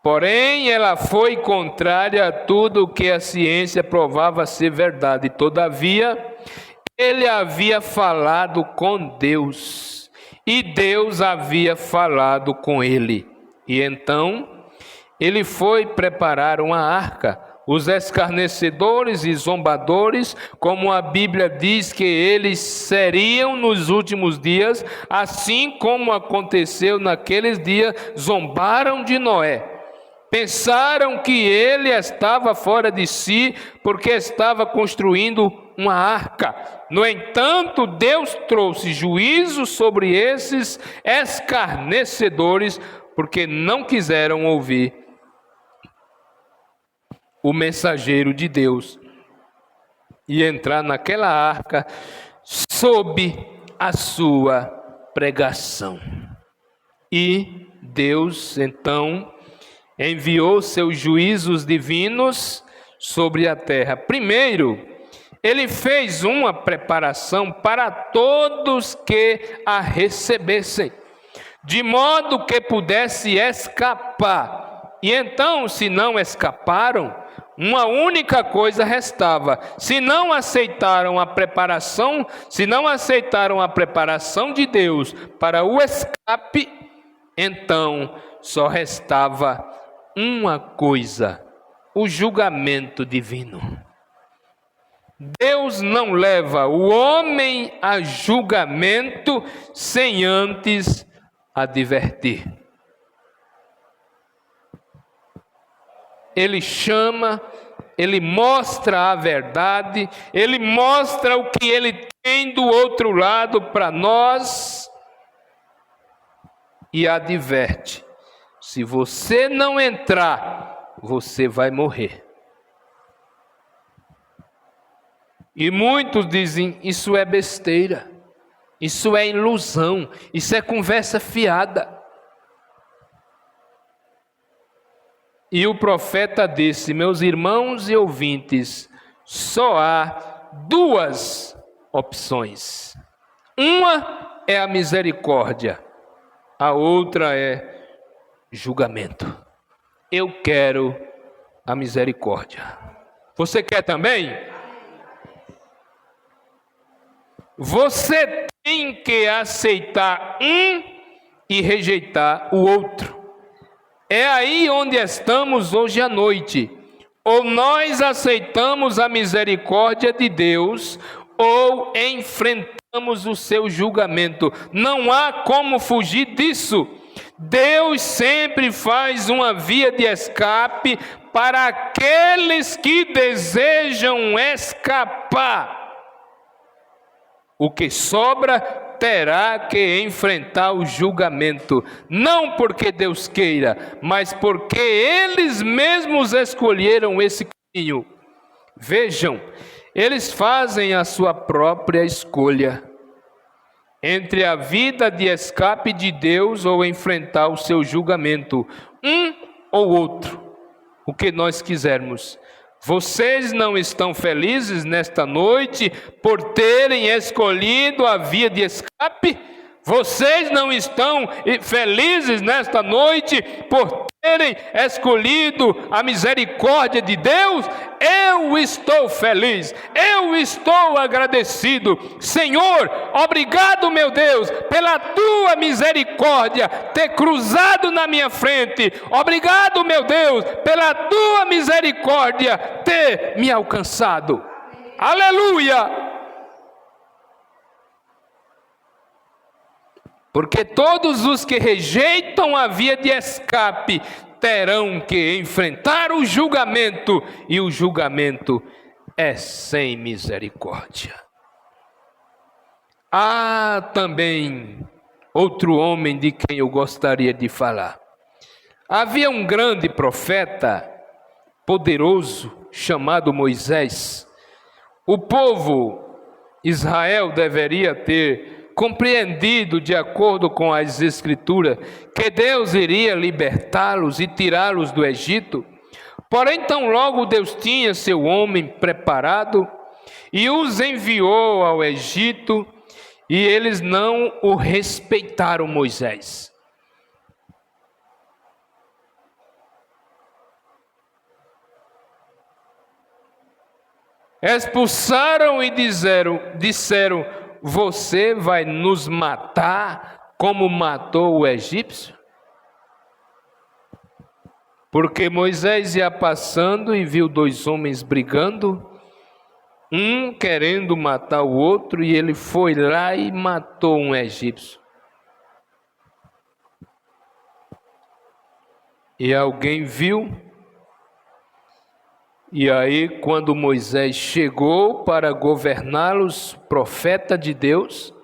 Porém, ela foi contrária a tudo o que a ciência provava ser verdade. Todavia, ele havia falado com Deus, e Deus havia falado com ele. E então, ele foi preparar uma arca. Os escarnecedores e zombadores, como a Bíblia diz que eles seriam nos últimos dias, assim como aconteceu naqueles dias, zombaram de Noé. Pensaram que ele estava fora de si, porque estava construindo uma arca. No entanto, Deus trouxe juízo sobre esses escarnecedores, porque não quiseram ouvir o mensageiro de Deus e entrar naquela arca sob a sua pregação. E Deus, então, enviou seus juízos divinos sobre a terra. Primeiro, ele fez uma preparação para todos que a recebessem, de modo que pudesse escapar. E então, se não escaparam, uma única coisa restava: se não aceitaram a preparação, se não aceitaram a preparação de Deus para o escape, Então só restava uma coisa: o julgamento divino. Deus não leva o homem a julgamento sem antes advertir. Ele chama, ele mostra a verdade, ele mostra o que ele tem do outro lado para nós e adverte: se você não entrar, você vai morrer. E muitos dizem: isso é besteira, isso é ilusão, isso é conversa fiada. E o profeta disse: meus irmãos e ouvintes, só há duas opções. Uma é a misericórdia, a outra é julgamento. Eu quero a misericórdia. Você quer também? Você tem que aceitar um e rejeitar o outro. É aí onde estamos hoje à noite. Ou nós aceitamos a misericórdia de Deus, ou enfrentamos o seu julgamento. Não há como fugir disso. Deus sempre faz uma via de escape para aqueles que desejam escapar. O que sobra terá que enfrentar o julgamento, não porque Deus queira, mas porque eles mesmos escolheram esse caminho. Vejam, eles fazem a sua própria escolha entre a vida de escape de Deus ou enfrentar o seu julgamento, um ou outro, o que nós quisermos. Vocês não estão felizes nesta noite por terem escolhido a via de escape? Vocês não estão felizes nesta noite por terem escolhido a misericórdia de Deus? Eu estou feliz, eu estou agradecido. Senhor, obrigado, meu Deus, pela tua misericórdia ter cruzado na minha frente. Obrigado, meu Deus, pela tua misericórdia ter me alcançado. Aleluia! Porque todos os que rejeitam a via de escape terão que enfrentar o julgamento, e o julgamento é sem misericórdia. Há também outro homem de quem eu gostaria de falar. Havia um grande profeta, poderoso, chamado Moisés. O povo Israel deveria ter compreendido, de acordo com as Escrituras, que Deus iria libertá-los e tirá-los do Egito. Porém, tão logo Deus tinha seu homem preparado e os enviou ao Egito, e eles não o respeitaram, Moisés. Expulsaram e disseram: você vai nos matar como matou o egípcio? Porque Moisés ia passando e viu dois homens brigando, um querendo matar o outro, e ele foi lá e matou um egípcio. E alguém viu, e aí quando Moisés chegou para governá-los, profeta de Deus,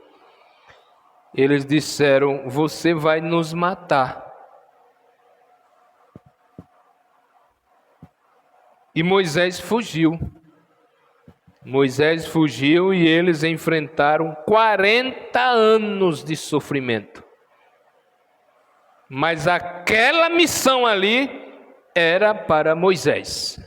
eles disseram: você vai nos matar. E Moisés fugiu. Moisés fugiu e eles enfrentaram 40 anos de sofrimento. Mas aquela missão ali era para Moisés.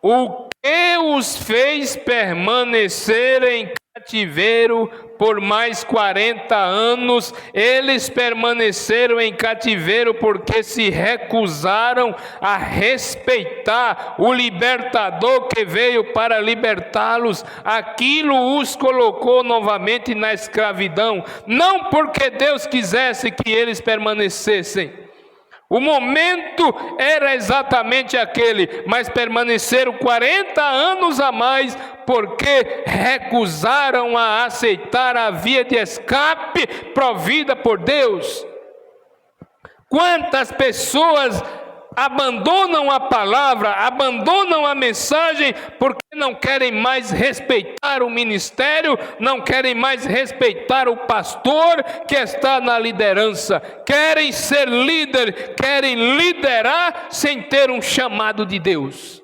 O que os fez permanecer em cativeiro por mais 40 anos. Eles permaneceram em cativeiro porque se recusaram a respeitar o libertador que veio para libertá-los. Aquilo os colocou novamente na escravidão, não porque Deus quisesse que eles permanecessem. O momento era exatamente aquele, mas permaneceram 40 anos a mais, porque recusaram a aceitar a via de escape provida por Deus. Quantas pessoas abandonam a palavra, abandonam a mensagem, porque não querem mais respeitar o ministério, não querem mais respeitar o pastor que está na liderança, querem ser líder, querem liderar sem ter um chamado de Deus.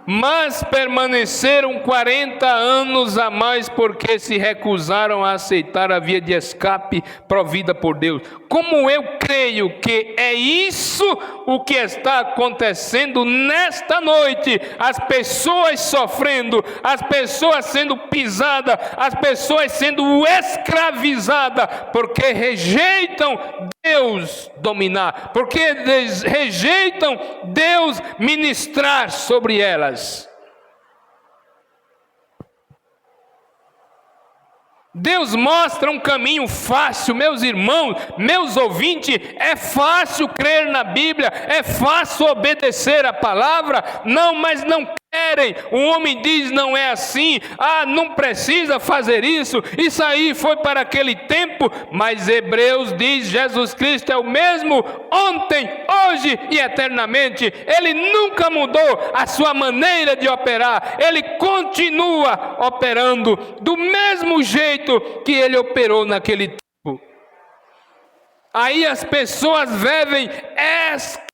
Mas permaneceram 40 anos a mais porque se recusaram a aceitar a via de escape provida por Deus. Como eu creio que é isso o que está acontecendo nesta noite, as pessoas sofrendo, as pessoas sendo pisadas, as pessoas sendo escravizadas, porque rejeitam Deus dominar, porque rejeitam Deus ministrar sobre elas. Deus mostra um caminho fácil, meus irmãos, meus ouvintes. É fácil crer na Bíblia, é fácil obedecer a palavra. Não, mas não querem. O homem diz: não é assim, não precisa fazer isso aí foi para aquele tempo. Mas Hebreus diz: Jesus Cristo é o mesmo ontem, hoje e eternamente. Ele nunca mudou a sua maneira de operar, ele continua operando do mesmo jeito que ele operou naquele tempo. Aí as pessoas vivem escravizada,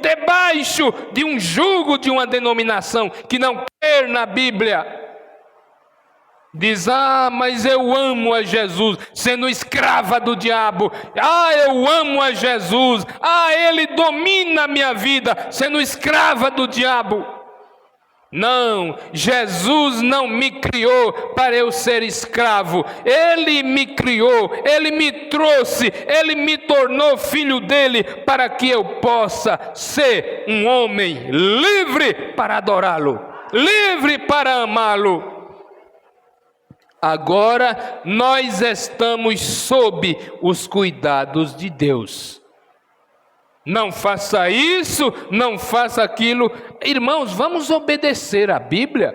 debaixo de um jugo de uma denominação que não quer na Bíblia. Diz: mas eu amo a Jesus, sendo escrava do diabo. Eu amo a Jesus. Ele domina a minha vida, sendo escrava do diabo. Não, Jesus não me criou para eu ser escravo. Ele me criou, Ele me trouxe, Ele me tornou filho dele, para que eu possa ser um homem livre para adorá-lo, livre para amá-lo. Agora nós estamos sob os cuidados de Deus. Não faça isso, não faça aquilo. Irmãos, vamos obedecer a Bíblia.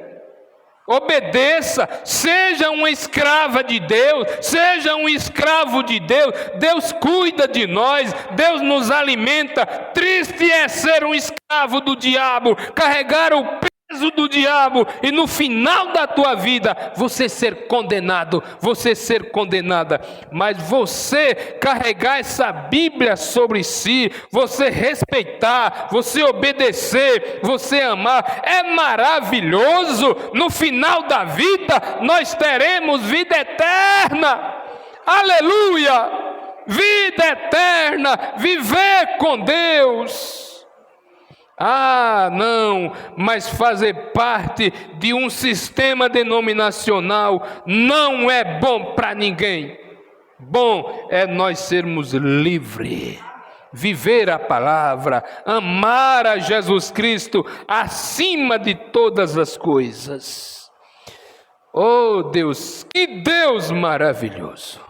Obedeça, seja uma escrava de Deus, seja um escravo de Deus. Deus cuida de nós, Deus nos alimenta. Triste é ser um escravo do diabo, carregar o peso do diabo e no final da tua vida você ser condenado, você ser condenada. Mas você carregar essa Bíblia sobre si, você respeitar, você obedecer, você amar, é maravilhoso. No final da vida nós teremos vida eterna. Aleluia! Vida eterna, viver com Deus. Não, mas fazer parte de um sistema denominacional não é bom para ninguém. Bom é nós sermos livres, viver a palavra, amar a Jesus Cristo acima de todas as coisas. Oh Deus, que Deus maravilhoso!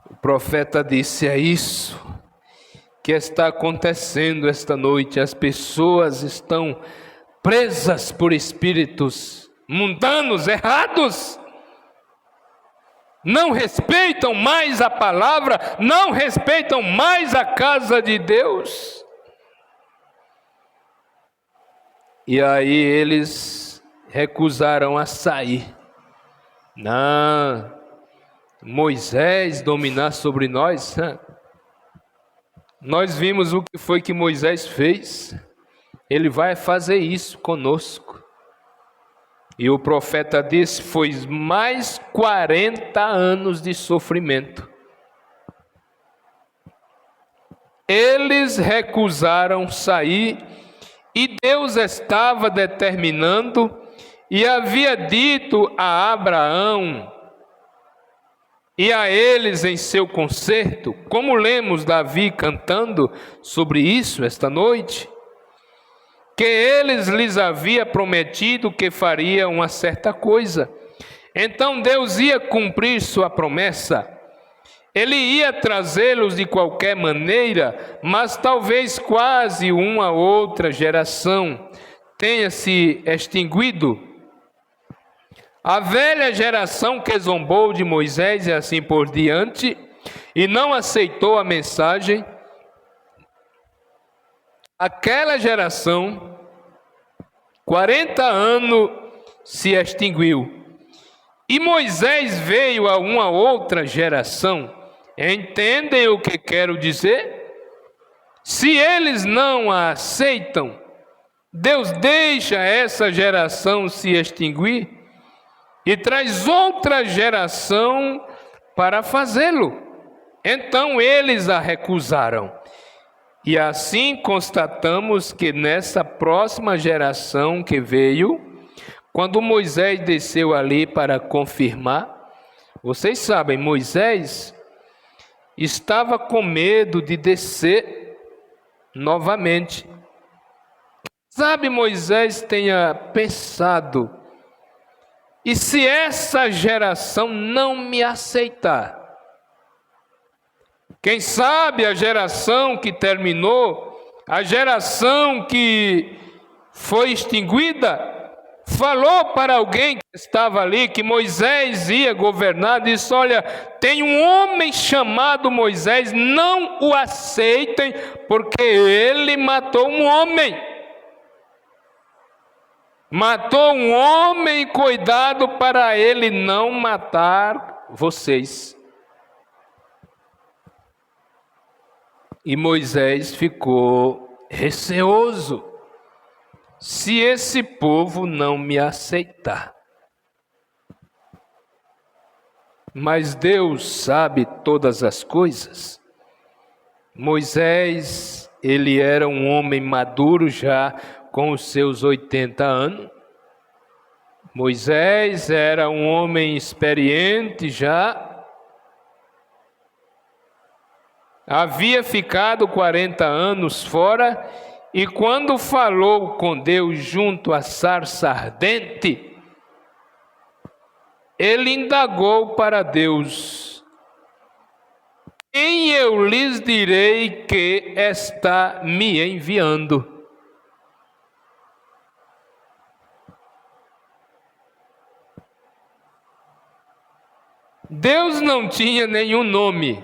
O profeta disse: é isso que está acontecendo esta noite. As pessoas estão presas por espíritos mundanos, errados. Não respeitam mais a palavra, não respeitam mais a casa de Deus. E aí eles recusaram a sair. Não, Moisés dominar sobre nós? Nós vimos o que foi que Moisés fez. Ele vai fazer isso conosco. E o profeta disse: foi mais 40 anos de sofrimento. Eles recusaram sair, e Deus estava determinando, e havia dito a Abraão e a eles em seu concerto, como lemos Davi cantando sobre isso esta noite, que eles lhes havia prometido que faria uma certa coisa. Então Deus ia cumprir sua promessa. Ele ia trazê-los de qualquer maneira, mas talvez quase uma outra geração tenha se extinguido. A velha geração que zombou de Moisés e assim por diante, e não aceitou a mensagem, aquela geração, 40 anos, se extinguiu. E Moisés veio a uma outra geração. Entendem o que quero dizer? Se eles não a aceitam, Deus deixa essa geração se extinguir e traz outra geração para fazê-lo. Então eles a recusaram. E assim constatamos que nessa próxima geração que veio, quando Moisés desceu ali para confirmar, vocês sabem, Moisés estava com medo de descer novamente. Sabe, Moisés tenha pensado: e se essa geração não me aceitar? Quem sabe a geração que terminou, a geração que foi extinguida, falou para alguém que estava ali que Moisés ia governar, disse: olha, tem um homem chamado Moisés, não o aceitem, porque ele matou um homem. Matou um homem, cuidado para ele não matar vocês. E Moisés ficou receoso: se esse povo não me aceitar. Mas Deus sabe todas as coisas. Moisés, ele era um homem maduro já com os seus 80 anos. Moisés era um homem experiente já. Havia ficado 40 anos fora, e quando falou com Deus junto à sarça ardente, ele indagou para Deus: quem eu lhes direi que está me enviando? Deus não tinha nenhum nome.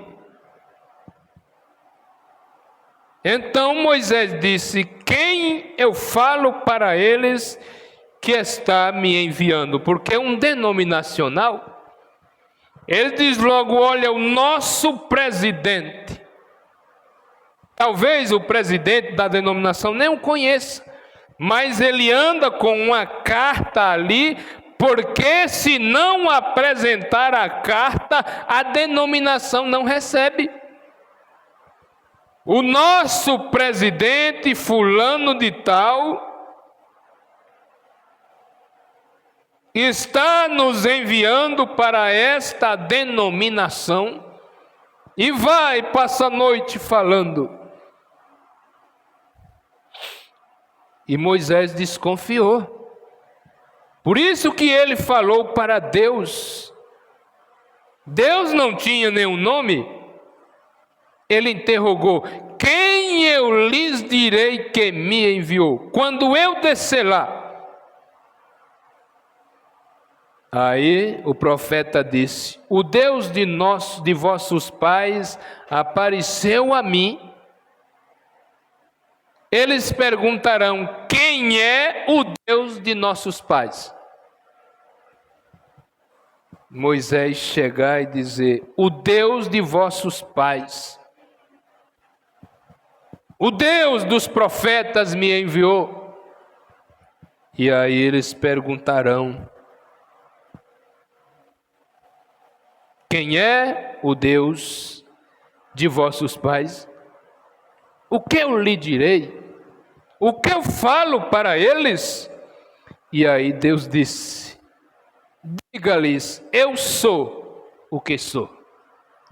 Então Moisés disse: quem eu falo para eles que está me enviando? Porque é um denominacional. Ele diz logo: olha, o nosso presidente. Talvez o presidente da denominação nem o conheça, mas ele anda com uma carta ali, porque se não apresentar a carta, a denominação não recebe. O nosso presidente fulano de tal está nos enviando para esta denominação, e vai, passa a noite falando. E Moisés desconfiou. Por isso que ele falou para Deus. Deus não tinha nenhum nome. Ele interrogou: quem eu lhes direi que me enviou? Quando eu descer lá. Aí o profeta disse: o Deus de vossos pais apareceu a mim. Eles perguntarão: quem é o Deus de nossos pais? Moisés chegar e dizer: o Deus de vossos pais. o Deus dos profetas me enviou. E aí eles perguntarão: quem é o Deus de vossos pais? O que eu lhe direi? O que eu falo para eles? E aí Deus disse: diga-lhes, eu sou o que sou.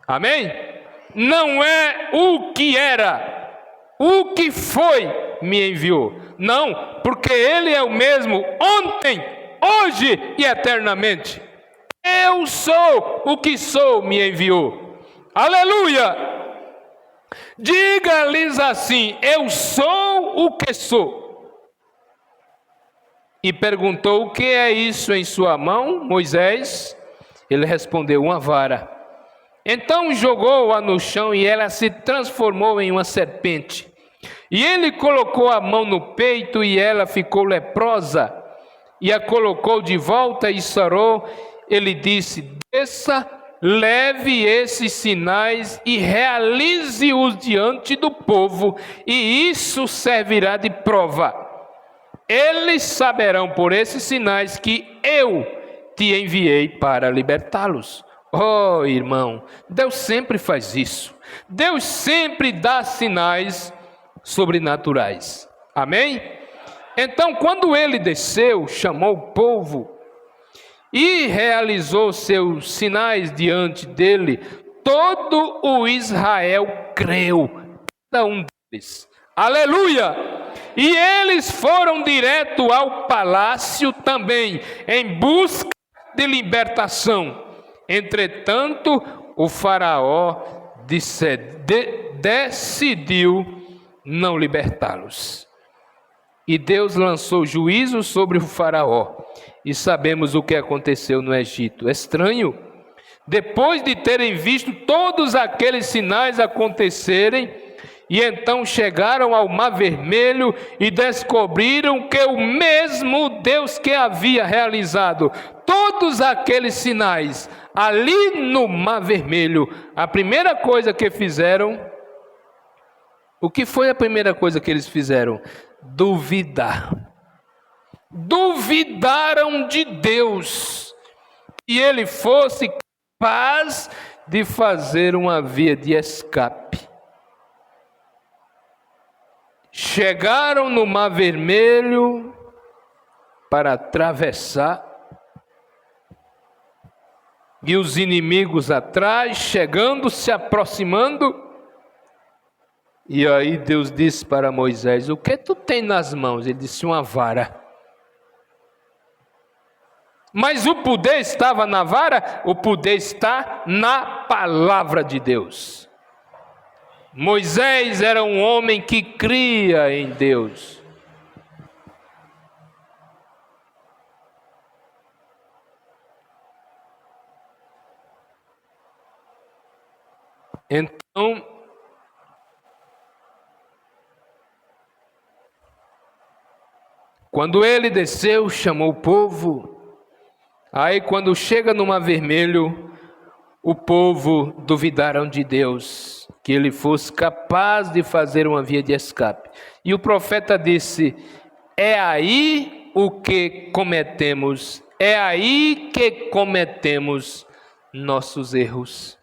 Amém? Não é o que era, o que foi me enviou. Não, porque Ele é o mesmo ontem, hoje e eternamente. Eu sou o que sou me enviou. Aleluia! Diga-lhes assim: eu sou o que sou. E perguntou: o que é isso em sua mão, Moisés? Ele respondeu: uma vara. Então jogou-a no chão e ela se transformou em uma serpente. E ele colocou a mão no peito e ela ficou leprosa. E a colocou de volta e sarou. Ele disse: desça, leve esses sinais e realize-os diante do povo, e isso servirá de prova. Eles saberão por esses sinais que eu te enviei para libertá-los. Oh, irmão, Deus sempre faz isso. Deus sempre dá sinais sobrenaturais. Amém? Então, quando ele desceu, chamou o povo e realizou seus sinais diante dele, todo o Israel creu, cada um deles. Aleluia! E eles foram direto ao palácio também, em busca de libertação. Entretanto, o faraó decidiu não libertá-los. E Deus lançou juízo sobre o faraó. E sabemos o que aconteceu no Egito. Estranho. Depois de terem visto todos aqueles sinais acontecerem, e então chegaram ao Mar Vermelho e descobriram que o mesmo Deus que havia realizado todos aqueles sinais ali no Mar Vermelho, a primeira coisa que fizeram, o que foi a primeira coisa que eles fizeram? Duvidar. Duvidaram de Deus, e ele fosse capaz de fazer uma via de escape. Chegaram no Mar Vermelho para atravessar, e os inimigos atrás, chegando, se aproximando. E aí Deus disse para Moisés: o que tu tem nas mãos? Ele disse: uma vara. Mas o poder estava na vara? O poder está na palavra de Deus. Moisés era um homem que cria em Deus. Então, quando ele desceu, chamou o povo. Aí quando chega no Mar Vermelho, o povo duvidaram de Deus, que ele fosse capaz de fazer uma via de escape. E o profeta disse: é aí o que cometemos, é aí que cometemos nossos erros.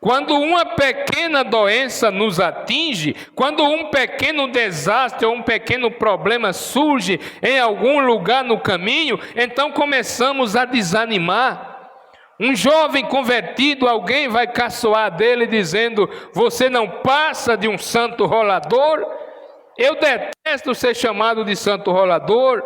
Quando uma pequena doença nos atinge, quando um pequeno desastre ou um pequeno problema surge em algum lugar no caminho, então começamos a desanimar. Um jovem convertido, alguém vai caçoar dele dizendo: você não passa de um santo rolador? Eu detesto ser chamado de santo rolador.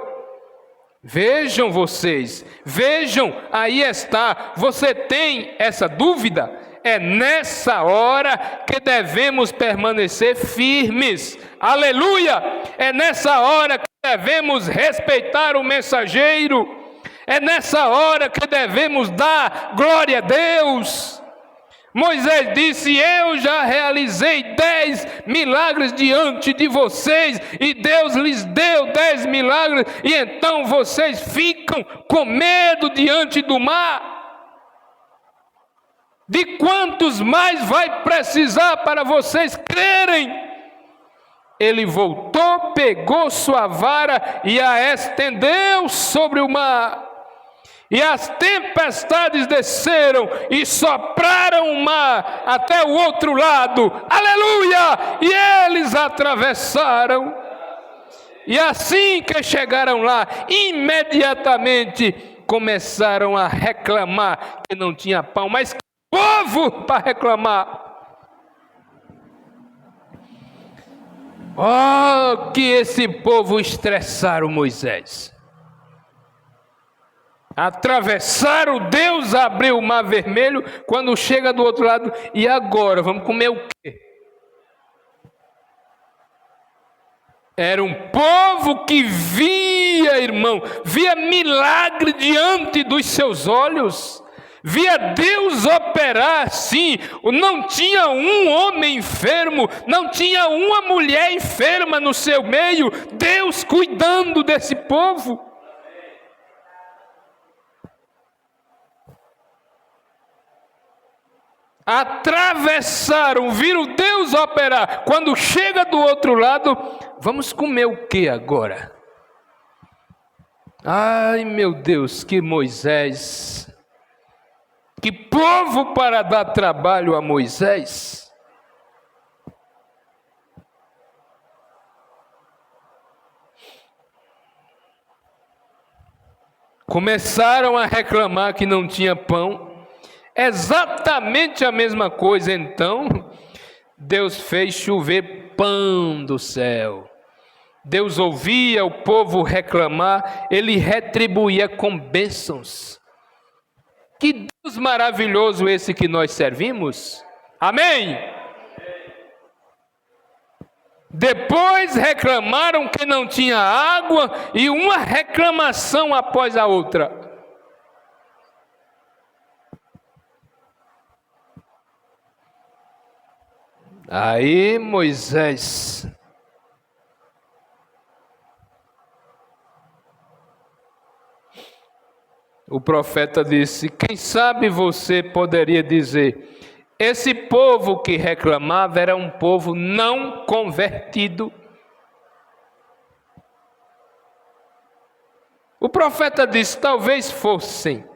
Vejam vocês, vejam, aí está, você tem essa dúvida? É nessa hora que devemos permanecer firmes. Aleluia! É nessa hora que devemos respeitar o mensageiro. É nessa hora que devemos dar glória a Deus. Moisés disse: eu já realizei 10 milagres diante de vocês, e Deus lhes deu 10 milagres, e então vocês ficam com medo diante do mar. De quantos mais vai precisar para vocês crerem? Ele voltou, pegou sua vara e a estendeu sobre o mar. E as tempestades desceram e sopraram o mar até o outro lado. Aleluia! E eles atravessaram. E assim que chegaram lá, imediatamente começaram a reclamar que não tinha pão. Mas que povo para reclamar! Oh, que esse povo estressaram Moisés. Atravessaram, Deus abriu o mar vermelho, quando chega do outro lado, e agora, vamos comer o quê? Era um povo que via, irmão, via milagre diante dos seus olhos, via Deus operar, sim. Não tinha um homem enfermo, não tinha uma mulher enferma no seu meio, Deus cuidando desse povo. Atravessaram, viram Deus operar. Quando chega do outro lado, vamos comer o que agora? Ai, meu Deus, que Moisés, que povo para dar trabalho a Moisés. Começaram a reclamar que não tinha pão. Exatamente a mesma coisa, então, Deus fez chover pão do céu. Deus ouvia o povo reclamar, Ele retribuía com bênçãos. Que Deus maravilhoso esse que nós servimos. Amém? Depois reclamaram que não tinha água, e uma reclamação após a outra. Aí Moisés o profeta disse: quem sabe você poderia dizer, esse povo que reclamava era um povo não convertido. O profeta disse: talvez fossem.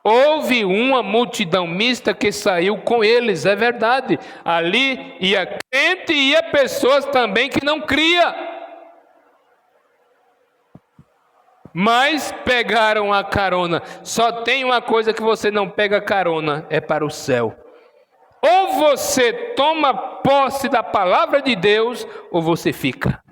Houve uma multidão mista que saiu com eles, é verdade. Ali ia crente e ia pessoas também que não cria. Mas pegaram a carona. Só tem uma coisa que você não pega carona, é para o céu. Ou você toma posse da palavra de Deus, ou você fica.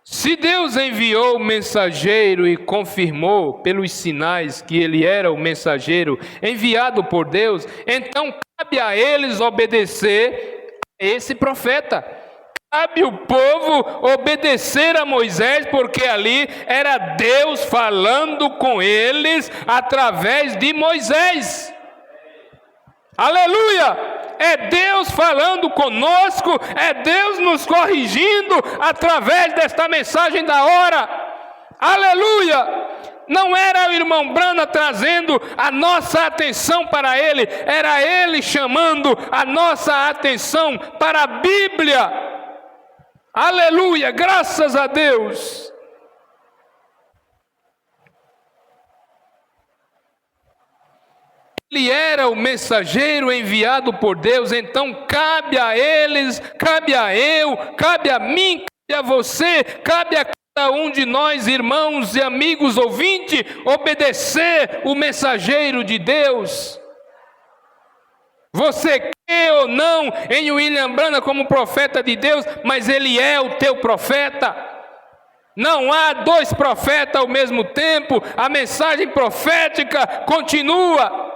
Se Deus enviou o mensageiro e confirmou pelos sinais que ele era o mensageiro enviado por Deus, então cabe a eles obedecer a esse profeta. Cabe o povo obedecer a Moisés, porque ali era Deus falando com eles através de Moisés. Aleluia! É Deus falando conosco, é Deus nos corrigindo através desta mensagem da hora. Aleluia! Não era o irmão Brana trazendo a nossa atenção para ele, era ele chamando a nossa atenção para a Bíblia. Aleluia! Graças a Deus! Ele era o mensageiro enviado por Deus, então cabe a eles, cabe a eu, cabe a mim, cabe a você, cabe a cada um de nós, irmãos e amigos ouvintes, obedecer o mensageiro de Deus. Você crê ou não em William Branham como profeta de Deus, mas ele é o teu profeta. Não há dois profetas ao mesmo tempo, a mensagem profética continua.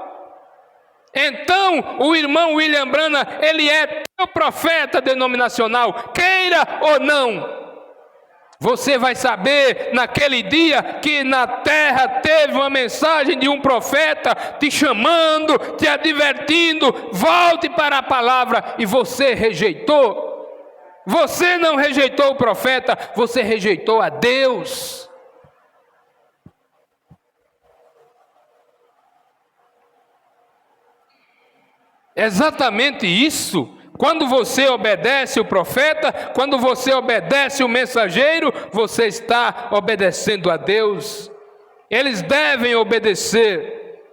Então, o irmão William Branham, ele é teu profeta denominacional, queira ou não. Você vai saber naquele dia que na terra teve uma mensagem de um profeta te chamando, te advertindo, volte para a palavra, e você rejeitou. Você não rejeitou o profeta, você rejeitou a Deus. Exatamente isso. Quando você obedece o profeta, quando você obedece o mensageiro, você está obedecendo a Deus. Eles devem obedecer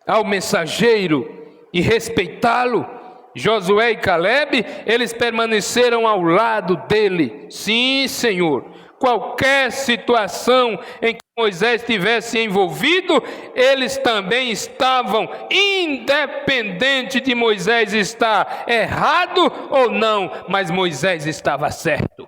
ao mensageiro e respeitá-lo. Josué e Calebe, eles permaneceram ao lado dele. Sim, Senhor. Qualquer situação em que Moisés estivesse envolvido, eles também estavam, independente de Moisés estar errado ou não, mas Moisés estava certo.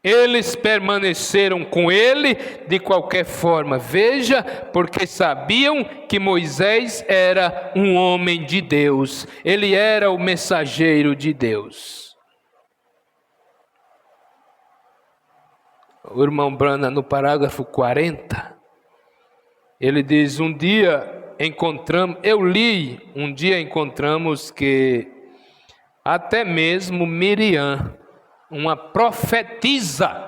Eles permaneceram com ele de qualquer forma. Veja, porque sabiam que Moisés era um homem de Deus. Ele era o mensageiro de Deus. O irmão Brana, no parágrafo 40, ele diz, um dia encontramos que até mesmo Miriam, uma profetisa,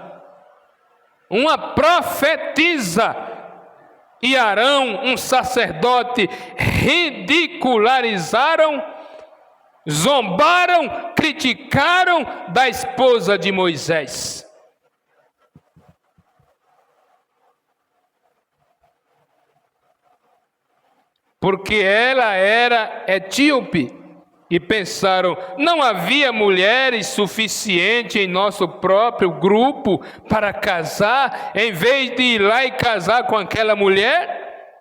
e Arão, um sacerdote, ridicularizaram, zombaram, criticaram da esposa de Moisés. Porque ela era etíope. E pensaram, não havia mulheres suficientes em nosso próprio grupo para casar, em vez de ir lá e casar com aquela mulher?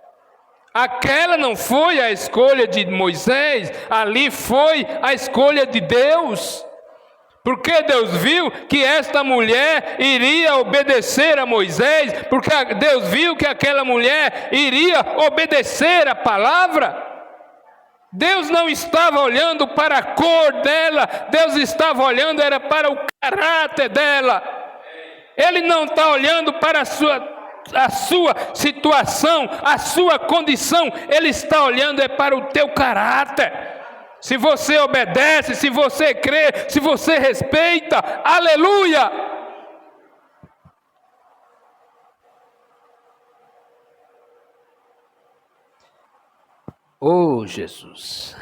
Aquela não foi a escolha de Moisés, ali foi a escolha de Deus. Porque Deus viu que esta mulher iria obedecer a Moisés, porque Deus viu que aquela mulher iria obedecer a palavra. Deus não estava olhando para a cor dela, Deus estava olhando era para o caráter dela. Ele não está olhando para a sua situação, a sua condição, Ele está olhando é para o teu caráter. Se você obedece, se você crê, se você respeita, aleluia! Oh, Jesus!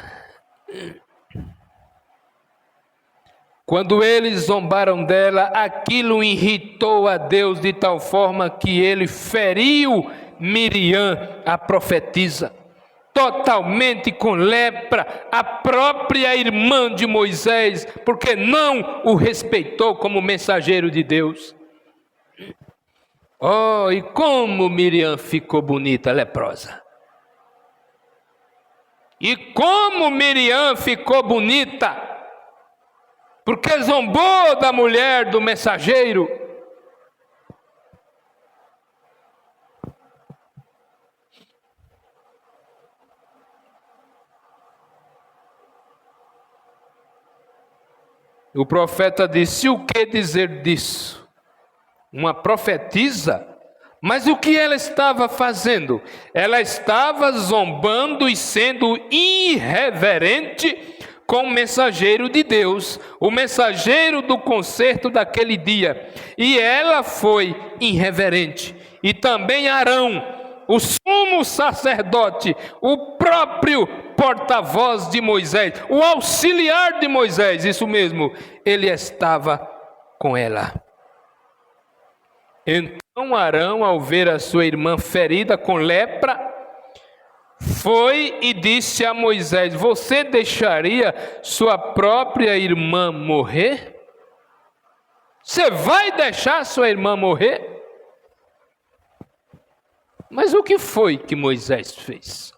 Quando eles zombaram dela, aquilo irritou a Deus de tal forma que ele feriu Miriam, a profetisa, totalmente com lepra, a própria irmã de Moisés, porque não o respeitou como mensageiro de Deus. Oh, e como Miriam ficou bonita, leprosa. E como Miriam ficou bonita, porque zombou da mulher do mensageiro. O profeta disse, o que dizer disso? Uma profetisa? Mas o que ela estava fazendo? Ela estava zombando e sendo irreverente com o mensageiro de Deus, o mensageiro do concerto daquele dia. E ela foi irreverente. E também Arão, o sumo sacerdote, o próprio porta-voz de Moisés, o auxiliar de Moisés, isso mesmo, ele estava com ela. Então Arão, ao ver a sua irmã ferida com lepra, foi e disse a Moisés, você deixaria sua própria irmã morrer? Você vai deixar sua irmã morrer? Mas o que foi que Moisés fez?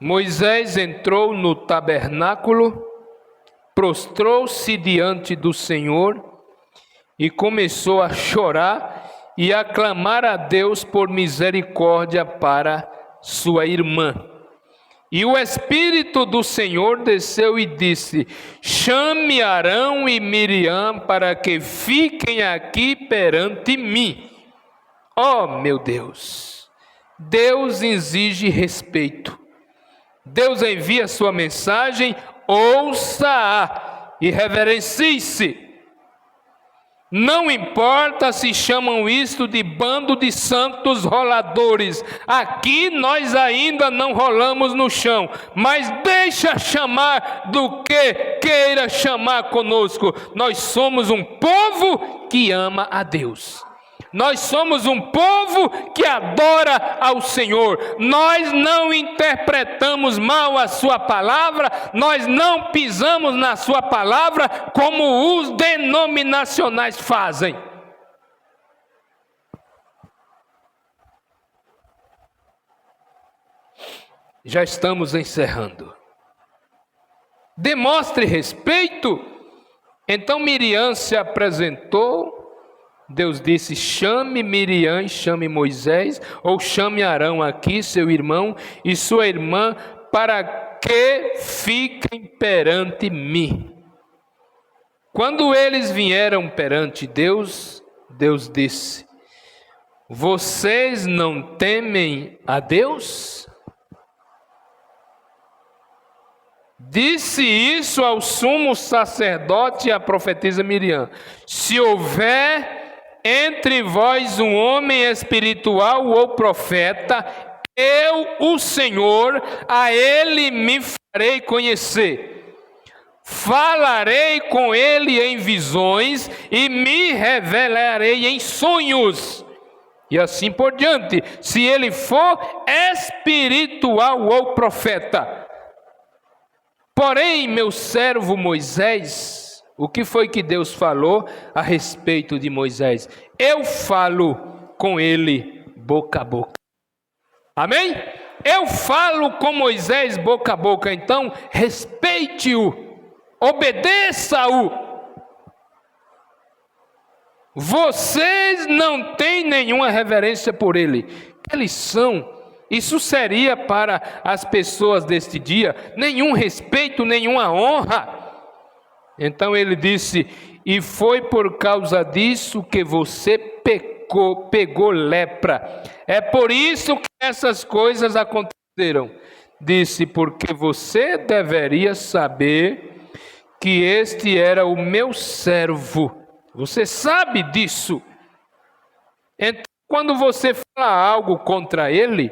Moisés entrou no tabernáculo, prostrou-se diante do Senhor e começou a chorar e a clamar a Deus por misericórdia para sua irmã. E o Espírito do Senhor desceu e disse, chame Arão e Miriam para que fiquem aqui perante mim. Oh, meu Deus! Deus exige respeito. Deus envia sua mensagem, ouça-a e reverencie-se. Não importa se chamam isto de bando de santos roladores. Aqui nós ainda não rolamos no chão, mas deixa chamar do que queira chamar conosco. Nós somos um povo que ama a Deus. Nós somos um povo que adora ao Senhor. Nós não interpretamos mal a sua palavra, nós não pisamos na sua palavra como os denominacionais fazem. Já estamos encerrando. Demonstre respeito. Então Miriam se apresentou. Deus disse: chame Miriam e chame Moisés, ou chame Arão aqui, seu irmão, e sua irmã, para que fiquem perante mim. Quando eles vieram perante Deus, Deus disse: vocês não temem a Deus? Disse isso ao sumo sacerdote e à profetisa Miriam: se houver entre vós um homem espiritual ou profeta, eu, o Senhor, a ele me farei conhecer. Falarei com ele em visões e me revelarei em sonhos. E assim por diante, se ele for espiritual ou profeta. Porém, meu servo Moisés, o que foi que Deus falou a respeito de Moisés? Eu falo com ele boca a boca. Amém? Eu falo com Moisés boca a boca, então respeite-o, obedeça-o. Vocês não têm nenhuma reverência por ele. Que lição! Isso seria para as pessoas deste dia nenhum respeito, nenhuma honra. Então ele disse: e foi por causa disso que você pegou lepra. É por isso que essas coisas aconteceram. Disse: porque você deveria saber que este era o meu servo. Você sabe disso. Então, quando você fala algo contra ele,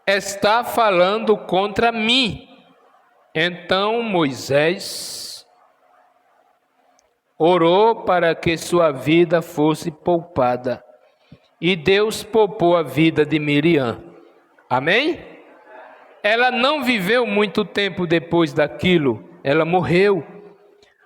está falando contra mim. Então Moisés orou para que sua vida fosse poupada. E Deus poupou a vida de Miriam. Amém? Ela não viveu muito tempo depois daquilo. Ela morreu.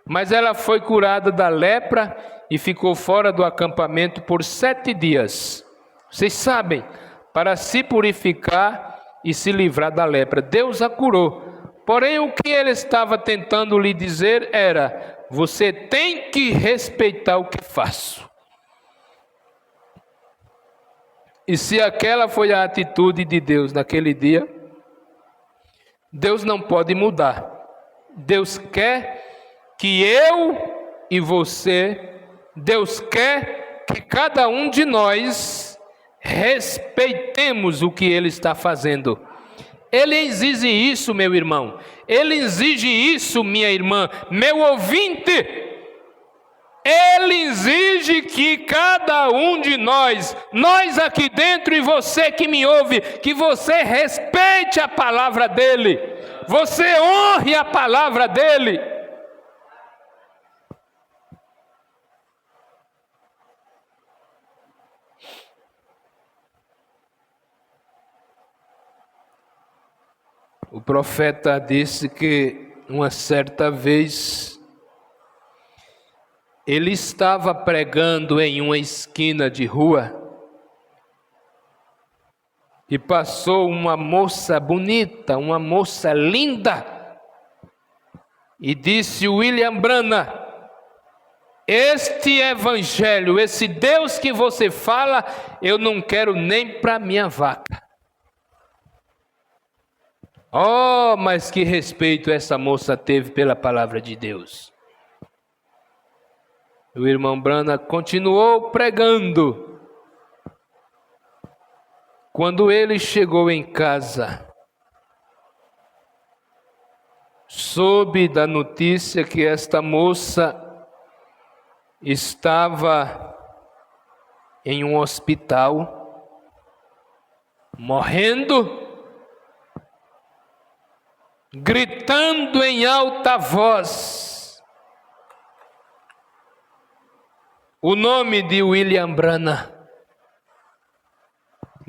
Mas ela foi curada da lepra e ficou fora do acampamento por 7 dias. Vocês sabem, para se purificar e se livrar da lepra. Deus a curou. Porém, o que ele estava tentando lhe dizer era: você tem que respeitar o que faço. E se aquela foi a atitude de Deus naquele dia, Deus não pode mudar. Deus quer que eu e você, Deus quer que cada um de nós respeitemos o que Ele está fazendo. Ele exige isso, meu irmão. Ele exige isso, minha irmã, meu ouvinte. Ele exige que cada um de nós aqui dentro e você que me ouve, que você respeite a palavra dele. Você honre a palavra dele. O profeta disse que uma certa vez ele estava pregando em uma esquina de rua e passou uma moça bonita, uma moça linda, e disse: William Branham, este evangelho, esse Deus que você fala, eu não quero nem para minha vaca. Oh, mas que respeito essa moça teve pela palavra de Deus. O irmão Branham continuou pregando. Quando ele chegou em casa, soube da notícia que esta moça estava em um hospital, morrendo, gritando em alta voz o nome de William Branham,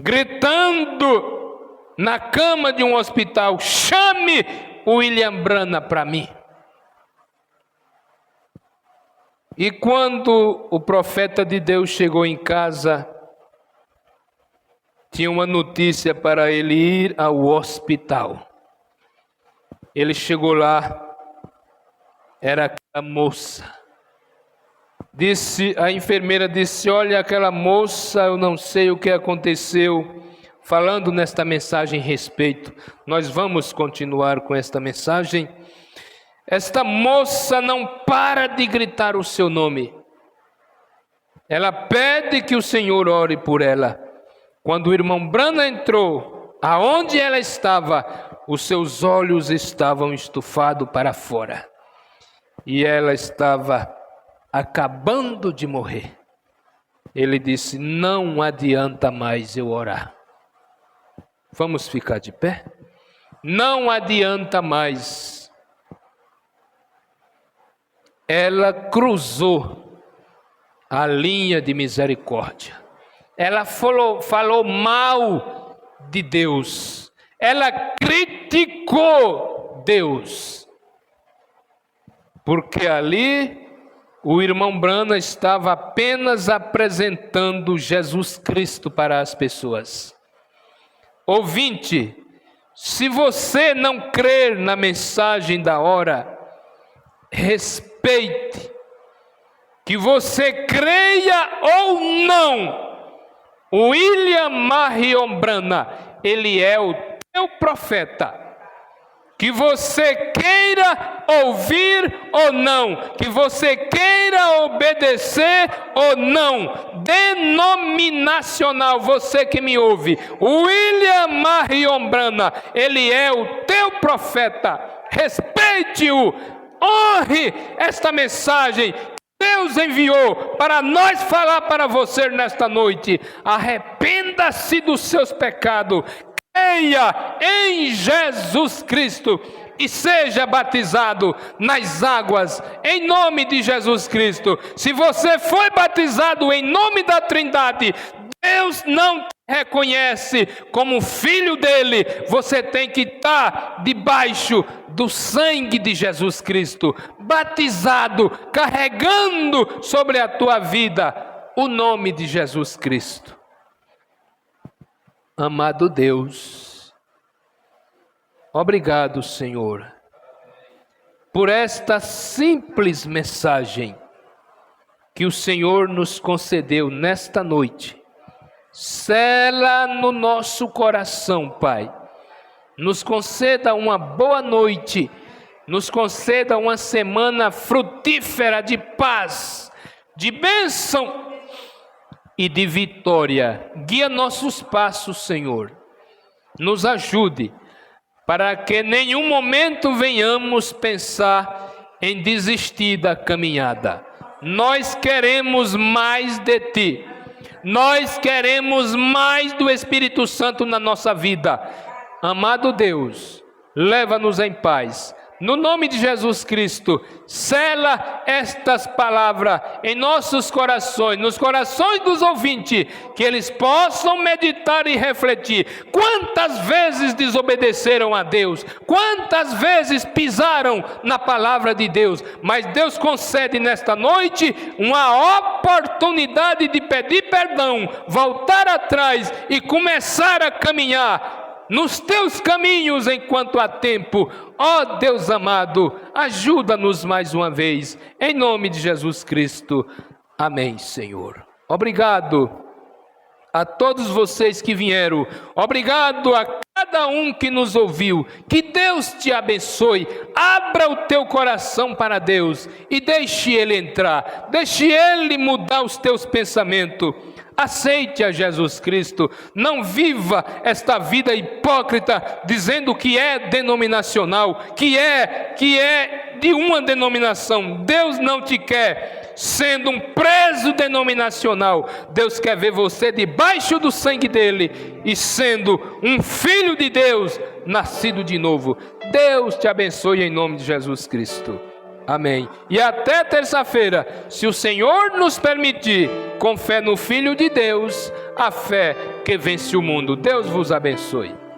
gritando na cama de um hospital: chame o William Branham para mim. E quando o profeta de Deus chegou em casa, tinha uma notícia para ele ir ao hospital. Ele chegou lá, era aquela moça. A enfermeira disse: olha, aquela moça, eu não sei o que aconteceu. Falando nesta mensagem respeito, nós vamos continuar com esta mensagem. Esta moça não para de gritar o seu nome. Ela pede que o Senhor ore por ela. Quando o irmão Branham entrou, aonde ela estava, os seus olhos estavam estufados para fora. E ela estava acabando de morrer. Ele disse: não adianta mais eu orar. Vamos ficar de pé? Não adianta mais. Ela cruzou a linha de misericórdia. Ela falou mal de Deus. Ela criticou Deus. Porque ali o irmão Branham estava apenas apresentando Jesus Cristo para as pessoas. Ouvinte, se você não crer na mensagem da hora, respeite. Que você creia ou não, William Marion Branham, ele é o teu profeta. Que você queira ouvir ou não, que você queira obedecer ou não, denominacional, você que me ouve, William Marion Branham, ele é o teu profeta. Respeite-o, honre esta mensagem que Deus enviou para nós falar para você nesta noite. Arrependa-se dos seus pecados, creia em Jesus Cristo e seja batizado nas águas em nome de Jesus Cristo. Se você foi batizado em nome da Trindade, Deus não te reconhece como filho dele. Você tem que estar debaixo do sangue de Jesus Cristo, batizado, carregando sobre a tua vida o nome de Jesus Cristo. Amado Deus, obrigado, Senhor, por esta simples mensagem que o Senhor nos concedeu nesta noite. Sela no nosso coração, Pai. Nos conceda uma boa noite, nos conceda uma semana frutífera de paz, de bênção e de vitória. Guia nossos passos, Senhor. Nos ajude para que em nenhum momento venhamos pensar em desistir da caminhada. Nós queremos mais de Ti. Nós queremos mais do Espírito Santo na nossa vida. Amado Deus, leva-nos em paz. No nome de Jesus Cristo, sela estas palavras em nossos corações, nos corações dos ouvintes, que eles possam meditar e refletir. Quantas vezes desobedeceram a Deus, quantas vezes pisaram na palavra de Deus, mas Deus concede nesta noite uma oportunidade de pedir perdão, voltar atrás e começar a caminhar nos teus caminhos enquanto há tempo. Ó Deus amado, ajuda-nos mais uma vez, em nome de Jesus Cristo. Amém, Senhor. Obrigado a todos vocês que vieram, obrigado a cada um que nos ouviu. Que Deus te abençoe. Abra o teu coração para Deus e deixe Ele entrar, deixe Ele mudar os teus pensamentos. Aceite a Jesus Cristo. Não viva esta vida hipócrita dizendo que é denominacional, que é de uma denominação. Deus não te quer sendo um preso denominacional. Deus quer ver você debaixo do sangue dele e sendo um filho de Deus, nascido de novo. Deus te abençoe em nome de Jesus Cristo. Amém. E até terça-feira, se o Senhor nos permitir, com fé no Filho de Deus, a fé que vence o mundo. Deus vos abençoe.